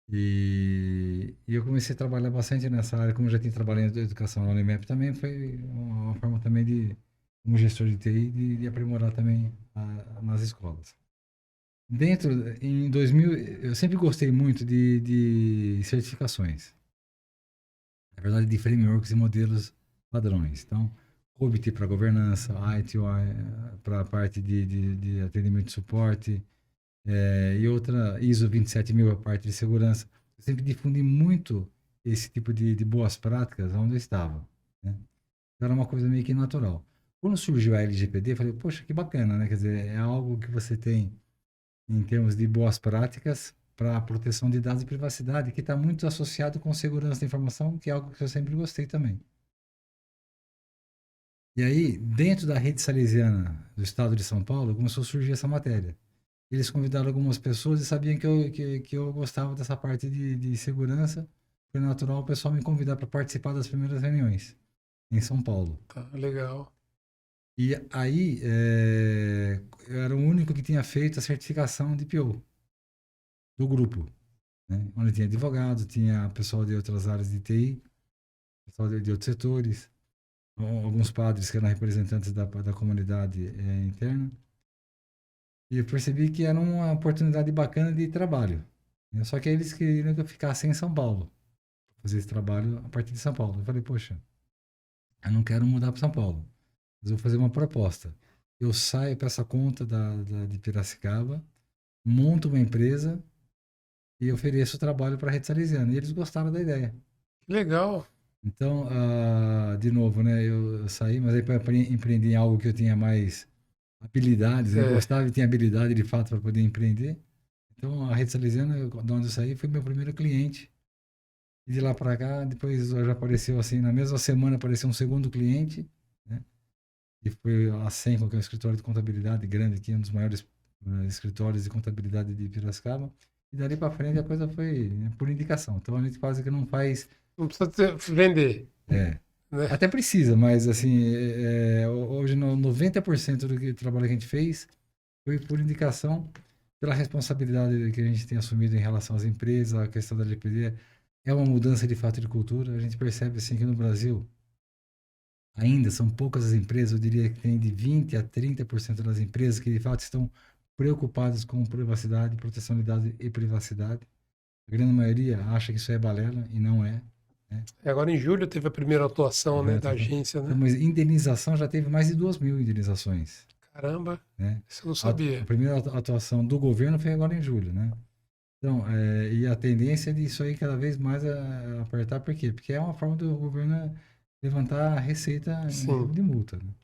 Speaker 2: E eu comecei a trabalhar bastante nessa área, como eu já tinha trabalhado em educação na Unimap também, foi uma forma também como gestor de TI, de aprimorar também nas escolas. Em 2000, eu sempre gostei muito de certificações, na verdade, de frameworks e modelos padrões. Então, COBIT para governança, ITOI para a parte de atendimento e suporte, e outra ISO 27000 a parte de segurança. Eu sempre difundi muito esse tipo de boas práticas onde eu estava, né? Era uma coisa meio que natural. Quando surgiu a LGPD, eu falei, poxa, que bacana, né? Quer dizer, é algo que você tem em termos de boas práticas para a proteção de dados e privacidade, que está muito associado com segurança da informação, que é algo que eu sempre gostei também. E aí, dentro da rede salesiana do estado de São Paulo, começou a surgir essa matéria. Eles convidaram algumas pessoas e sabiam que eu gostava dessa parte de segurança. Foi natural o pessoal me convidar para participar das primeiras reuniões em São Paulo.
Speaker 1: Tá, legal.
Speaker 2: E aí, eu era o único que tinha feito a certificação de PO do grupo, né? Onde tinha advogado, tinha pessoal de outras áreas de TI, pessoal de outros setores, alguns padres que eram representantes da comunidade interna. E eu percebi que era uma oportunidade bacana de trabalho, né? Só que eles queriam que eu ficasse em São Paulo, fazer esse trabalho a partir de São Paulo. Eu falei, poxa, eu não quero mudar para São Paulo, mas eu vou fazer uma proposta. Eu saio para essa conta de Piracicaba, monto uma empresa e ofereço trabalho para a Rede Salesiana. E eles gostaram da ideia.
Speaker 1: Que legal.
Speaker 2: Então, de novo, né, eu saí, mas aí para empreender em algo que eu tinha mais habilidades, né, eu
Speaker 1: É,
Speaker 2: gostava e tinha habilidade de fato para poder empreender. Então, a Rede Salesiana, de onde eu saí, foi meu primeiro cliente. E de lá para cá, depois já apareceu assim, na mesma semana apareceu um segundo cliente, né? E foi a Senco, que é um escritório de contabilidade grande aqui, um dos maiores escritórios de contabilidade de Piracicaba. E dali para frente a coisa foi, né, por indicação. Então a gente quase que não faz.
Speaker 1: não precisa vender,
Speaker 2: É,
Speaker 1: né?
Speaker 2: até precisa, mas assim, hoje 90% do trabalho que a gente fez foi por indicação, pela responsabilidade que a gente tem assumido em relação às empresas, a questão da LGPD. É uma mudança de fato de cultura. A gente percebe assim que no Brasil ainda são poucas as empresas, eu diria que tem de 20 a 30% das empresas que de fato estão preocupadas com privacidade, proteção de dados e privacidade. A grande maioria acha que isso é balela e não é, né?
Speaker 1: Agora em julho teve a primeira atuação, né, da agência,
Speaker 2: Então,
Speaker 1: né?
Speaker 2: mas indenização já teve mais de 2.000 indenizações,
Speaker 1: Caramba,
Speaker 2: né?
Speaker 1: isso eu não
Speaker 2: A
Speaker 1: sabia.
Speaker 2: primeira atuação do governo foi agora em julho, né? Então, e a tendência disso aí cada vez mais a apertar, por quê? Porque é uma forma do governo levantar a receita em
Speaker 1: Sim,
Speaker 2: forma de multa, né?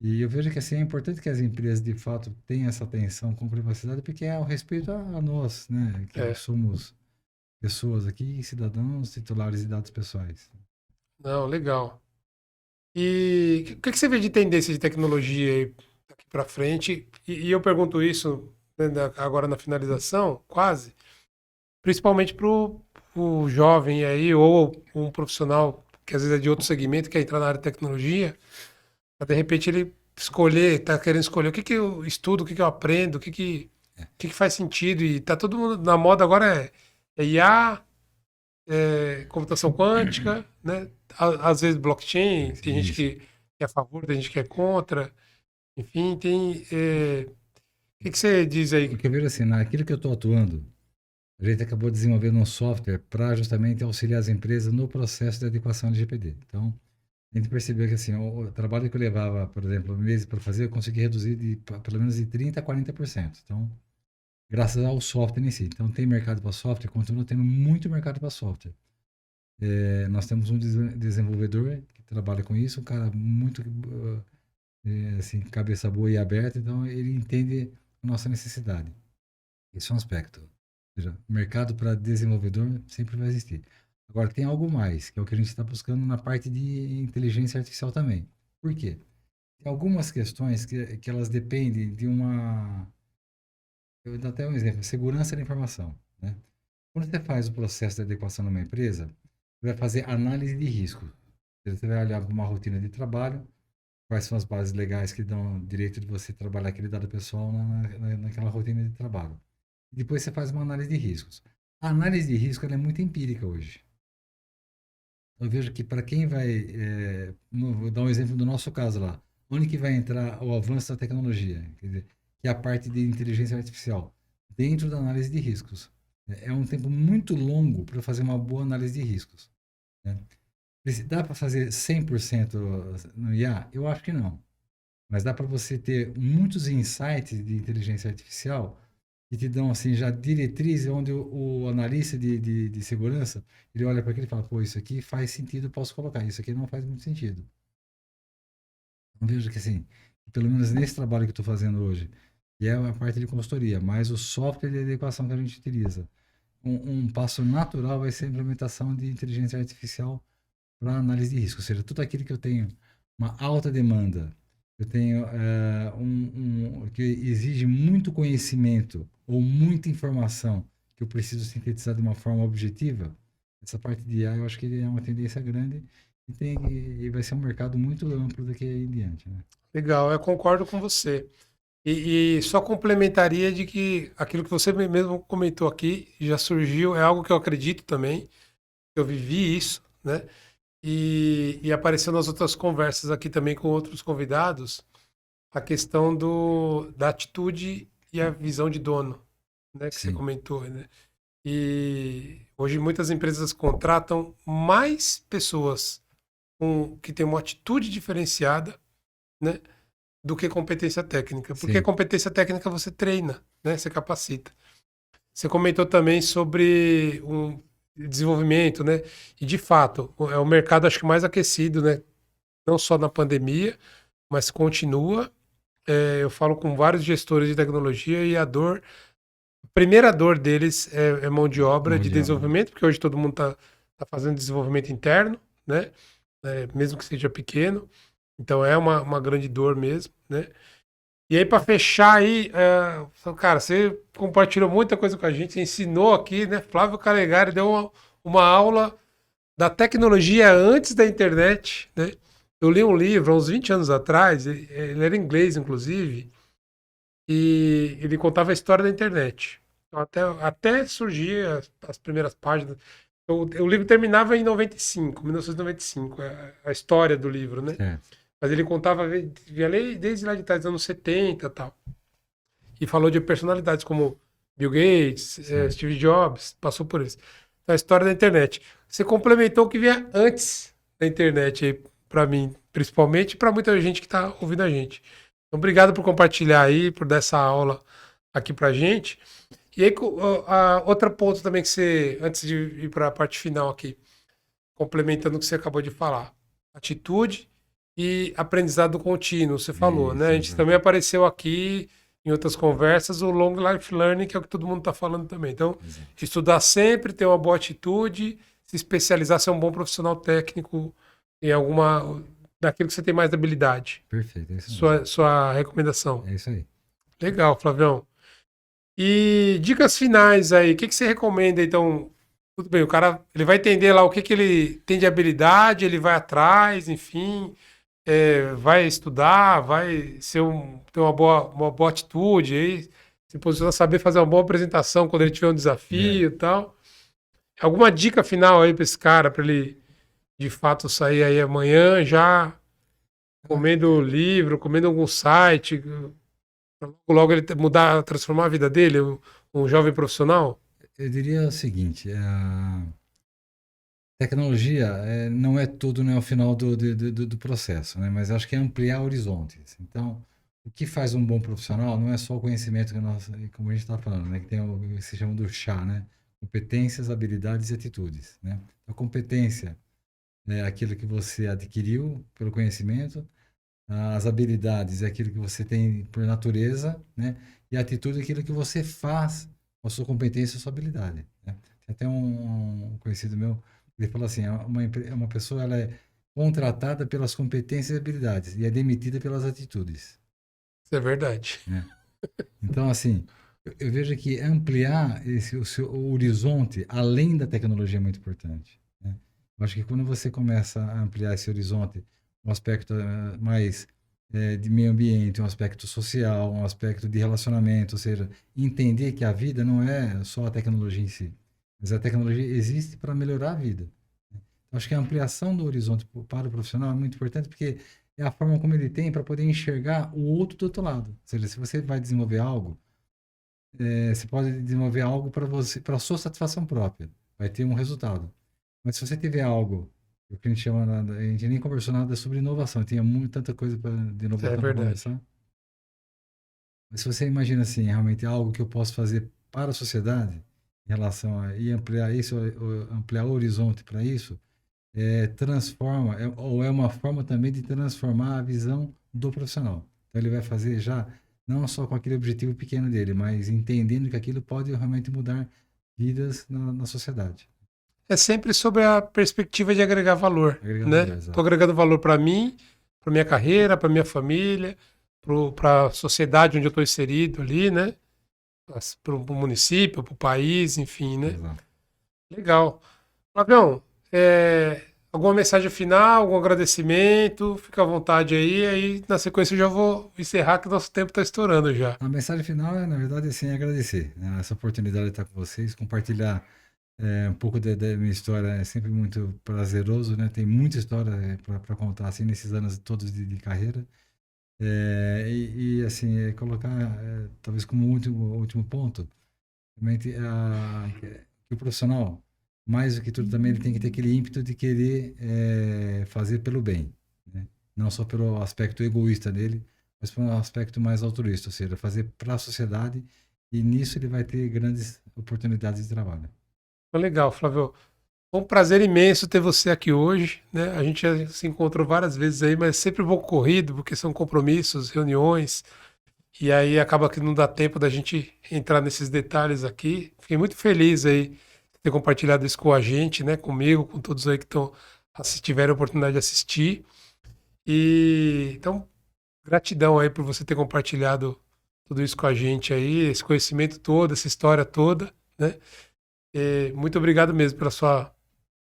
Speaker 2: E eu vejo que assim, é importante que as empresas de fato tenham essa atenção com privacidade, porque é o respeito a nós, né? Que
Speaker 1: é.
Speaker 2: somos pessoas aqui, cidadãos, titulares de dados pessoais.
Speaker 1: Não, legal. E o que você vê de tendência de tecnologia aí daqui para frente? E eu pergunto isso, né, agora na finalização, quase, principalmente para o jovem aí, ou um profissional que às vezes é de outro segmento, quer entrar na área de tecnologia, pra, de repente ele escolher, tá querendo escolher o que que eu estudo, o que que eu aprendo, o que que faz sentido. E tá todo mundo na moda agora é IA, computação quântica, né? Às vezes blockchain, tem gente
Speaker 2: Isso.
Speaker 1: que é a favor, tem gente que é contra. Enfim, tem. O que você diz aí?
Speaker 2: Porque eu vejo assim, naquilo que eu estou atuando, a gente acabou desenvolvendo um software para justamente auxiliar as empresas no processo de adequação LGPD. Então, a gente percebeu que assim, o trabalho que eu levava, por exemplo, meses para fazer, eu consegui reduzir pelo menos de 30% a 40%. Então, graças ao software em si. Então, tem mercado para software, continua tendo muito mercado para software. Nós temos um desenvolvedor que trabalha com isso, um cara muito, assim, cabeça boa e aberta, então ele entende a nossa necessidade. Esse é um aspecto. Ou seja, mercado para desenvolvedor sempre vai existir. Agora, tem algo mais, que é o que a gente está buscando na parte de inteligência artificial também. Por quê? Tem algumas questões que elas dependem de uma. Eu vou dar até um exemplo: segurança da informação. Né? Quando você faz o processo de adequação numa empresa, você vai fazer análise de risco. Você vai olhar para uma rotina de trabalho, quais são as bases legais que dão direito de você trabalhar aquele dado pessoal naquela rotina de trabalho. E depois você faz uma análise de riscos. A análise de risco ela é muito empírica hoje. Eu vejo que para quem vai, vou dar um exemplo do nosso caso lá, onde que vai entrar o avanço da tecnologia, quer dizer, que é a parte de inteligência artificial, dentro da análise de riscos. É um tempo muito longo para fazer uma boa análise de riscos. Né? Dá para fazer 100% no IA? Eu acho que não. Mas dá para você ter muitos insights de inteligência artificial que te dão assim já diretrizes onde o analista de segurança ele olha para aquilo e fala, pô, isso aqui faz sentido, eu posso colocar, isso aqui não faz muito sentido. Eu vejo que assim, pelo menos nesse trabalho que eu estou fazendo hoje, que é a parte de consultoria, mas o software de adequação que a gente utiliza, um passo natural vai ser a implementação de inteligência artificial para análise de risco, ou seja, tudo aquilo que eu tenho uma alta demanda, eu tenho que exige muito conhecimento ou muita informação que eu preciso sintetizar de uma forma objetiva, essa parte de IA eu acho que é uma tendência grande e vai ser um mercado muito amplo daqui em diante, né?
Speaker 1: Legal, eu concordo com você. E só complementaria de que aquilo que você mesmo comentou aqui já surgiu, é algo que eu acredito também, eu vivi isso, né? E apareceu nas outras conversas aqui também com outros convidados, a questão da atitude e a visão de dono, né? Que você
Speaker 2: Sim,
Speaker 1: comentou, né? E hoje muitas empresas contratam mais pessoas que têm uma atitude diferenciada, né? Do que competência técnica. Porque
Speaker 2: sim,
Speaker 1: competência técnica você treina, né? Você capacita. Você comentou também sobre um desenvolvimento, né? E de fato, é o mercado acho que mais aquecido, né? Não só na pandemia, mas continua. Eu falo com vários gestores de tecnologia e a primeira dor deles é mão de obra
Speaker 2: mão
Speaker 1: de
Speaker 2: de obra.
Speaker 1: desenvolvimento, porque hoje todo mundo tá fazendo desenvolvimento interno, né? Mesmo que seja pequeno. Então é uma grande dor mesmo, né? E aí, para fechar aí, cara, você compartilhou muita coisa com a gente, você ensinou aqui, né? Flávio Calegari deu uma aula da tecnologia antes da internet, né? Eu li um livro há uns 20 anos atrás, ele era inglês, inclusive, e ele contava a história da internet. Então, até surgir as primeiras páginas. O livro terminava em 95, 1995, a história do livro, né?
Speaker 2: Certo.
Speaker 1: Mas ele contava desde lá de trás, dos anos 70 e tal. E falou de personalidades como Bill Gates,
Speaker 2: Certo.
Speaker 1: Steve Jobs, passou por isso. Então, a história da internet. Você complementou o que vinha antes da internet aí, para mim, principalmente, e para muita gente que está ouvindo a gente. Então, obrigado por compartilhar aí, por dar essa aula aqui pra gente. E aí, a outra ponto também que você, antes de ir para a parte final aqui, complementando o que você acabou de falar, atitude e aprendizado contínuo, você falou, né?
Speaker 2: Isso,
Speaker 1: A gente também
Speaker 2: exato.
Speaker 1: apareceu aqui em outras conversas, o long life learning, que é o que todo mundo está falando também. Então,
Speaker 2: Exato.
Speaker 1: estudar sempre, ter uma boa atitude, se especializar, ser um bom profissional técnico em alguma, daquilo que você tem mais habilidade.
Speaker 2: Perfeito, é isso mesmo.
Speaker 1: Sua recomendação.
Speaker 2: É isso aí.
Speaker 1: Legal, Flavião. E dicas finais aí, o que que você recomenda? Então, tudo bem, o cara ele vai entender lá o que que ele tem de habilidade, ele vai atrás, enfim, vai estudar, vai ter uma boa atitude, aí se posicionar, saber fazer uma boa apresentação quando ele tiver um
Speaker 2: É.
Speaker 1: desafio e tal. Alguma dica final aí para esse cara, para ele de fato sair aí amanhã já
Speaker 2: Ah,
Speaker 1: comendo o livro, comendo algum site, logo ele mudar, transformar a vida dele, um jovem profissional?
Speaker 2: eu diria o seguinte, a tecnologia não é tudo, não é o final do processo, né? Mas acho que é ampliar horizontes. Então, o que faz um bom profissional não é só o conhecimento que nós, como a gente está falando, né? Que tem o que se chama do chá, né? Competências, habilidades e atitudes, né? A competência é aquilo que você adquiriu pelo conhecimento, as habilidades é aquilo que você tem por natureza, né? E a atitude é aquilo que você faz com a sua competência e a sua habilidade, né? Tem até um conhecido meu, ele falou assim, uma pessoa ela é contratada pelas competências e habilidades e é demitida pelas atitudes,
Speaker 1: Isso é verdade.
Speaker 2: né? Então, assim, eu vejo que ampliar o seu horizonte além da tecnologia é muito importante, né? Eu acho que quando você começa a ampliar esse horizonte, um aspecto mais de meio ambiente, um aspecto social, um aspecto de relacionamento, ou seja, entender que a vida não é só a tecnologia em si, mas a tecnologia existe para melhorar a vida. Eu acho que a ampliação do horizonte para o profissional é muito importante porque é a forma como ele tem para poder enxergar o outro do outro lado. Ou seja, se você vai desenvolver algo, você pode desenvolver algo para você, para a sua satisfação própria. Vai ter um resultado. Mas se você tiver algo, o que a gente chama, a gente nem conversou nada sobre inovação, tinha tanta coisa de
Speaker 1: Isso é
Speaker 2: inovação para
Speaker 1: verdade.
Speaker 2: conversar. Mas se você imagina assim, realmente algo que eu posso fazer para a sociedade, em relação a e ampliar isso, ampliar o horizonte para isso, transforma, ou é uma forma também de transformar a visão do profissional. Então ele vai fazer já, não só com aquele objetivo pequeno dele, mas entendendo que aquilo pode realmente mudar vidas na sociedade.
Speaker 1: É sempre sobre a perspectiva de agregar valor,
Speaker 2: Agregar valor,
Speaker 1: né? Estou
Speaker 2: exato.
Speaker 1: agregando valor para mim, para minha carreira, para minha família, para a sociedade onde eu estou inserido ali, né? Para o município, para o país, enfim, né?
Speaker 2: Exato.
Speaker 1: Legal. Flavião, alguma mensagem final, algum agradecimento? Fica à vontade aí na sequência eu já vou encerrar que nosso tempo está estourando já.
Speaker 2: A mensagem final é, na verdade, assim, agradecer, né, essa oportunidade de estar com vocês, compartilhar um pouco da minha história é sempre muito prazeroso, né? Tem muita história para contar, assim, nesses anos todos de carreira. Assim, colocar, talvez como último ponto, realmente, que o profissional, mais do que tudo também, ele tem que ter aquele ímpeto de querer fazer pelo bem, né? Não só pelo aspecto egoísta dele, mas pelo aspecto mais altruísta, ou seja, fazer para a sociedade e nisso ele vai ter grandes oportunidades de trabalho.
Speaker 1: Legal, Flávio. Foi um prazer imenso ter você aqui hoje, né? A gente já se encontrou várias vezes aí, mas sempre um pouco corrido, porque são compromissos, reuniões, e aí acaba que não dá tempo da gente entrar nesses detalhes aqui. Fiquei muito feliz aí de ter compartilhado isso com a gente, né? Comigo, com todos aí que estão, se tiverem a oportunidade de assistir. E então, gratidão aí por você ter compartilhado tudo isso com a gente aí, esse conhecimento todo, essa história toda, né? E muito obrigado mesmo pela sua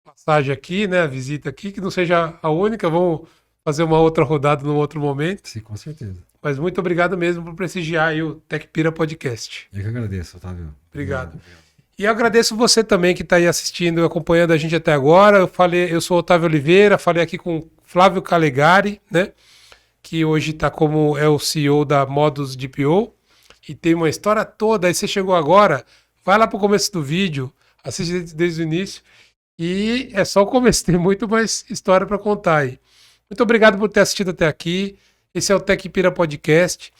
Speaker 1: passagem aqui, né? A visita aqui, que não seja a única, vamos fazer uma outra rodada num outro momento.
Speaker 2: Sim, com certeza.
Speaker 1: Mas muito obrigado mesmo por prestigiar aí o TechPira Podcast.
Speaker 2: Eu que agradeço, Otávio.
Speaker 1: Obrigado.
Speaker 2: Obrigado.
Speaker 1: E eu agradeço você também que está aí assistindo e acompanhando a gente até agora. Eu sou Otávio Oliveira, falei aqui com Flávio Calegari, né? Que hoje está como é o CEO da Modus DPO e tem uma história toda. Aí você chegou agora, vai lá para o começo do vídeo, assiste desde o início e é só o começo, tem muito mais história para contar aí. Muito obrigado por ter assistido até aqui. Esse é o TechPira Podcast.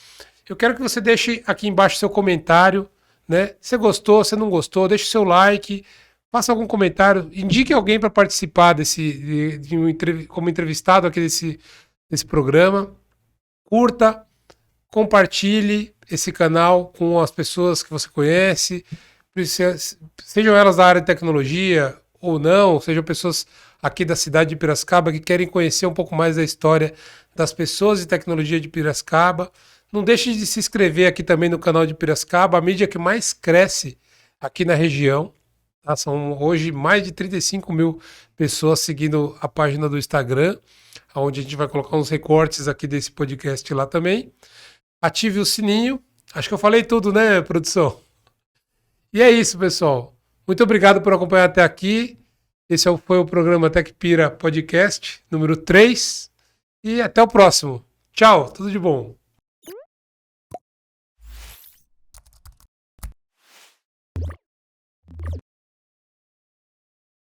Speaker 1: Eu quero que você deixe aqui embaixo seu comentário, né? Você gostou, você não gostou, deixa o seu like, faça algum comentário, indique alguém para participar como entrevistado aqui desse programa. Curta, compartilhe esse canal com as pessoas que você conhece, sejam elas da área de tecnologia ou não, sejam pessoas aqui da cidade de Piracicaba que querem conhecer um pouco mais da história das pessoas e tecnologia de Piracicaba. Não deixe de se inscrever aqui também no canal de Piracicaba, a mídia que mais cresce aqui na região. Tá? São hoje mais de 35 mil pessoas seguindo a página do Instagram, onde a gente vai colocar uns recortes aqui desse podcast lá também. Ative o sininho. Acho que eu falei tudo, né, produção? E é isso, pessoal. Muito obrigado por acompanhar até aqui. Esse foi o programa TecPira Podcast número 3. E até o próximo. Tchau, tudo de bom.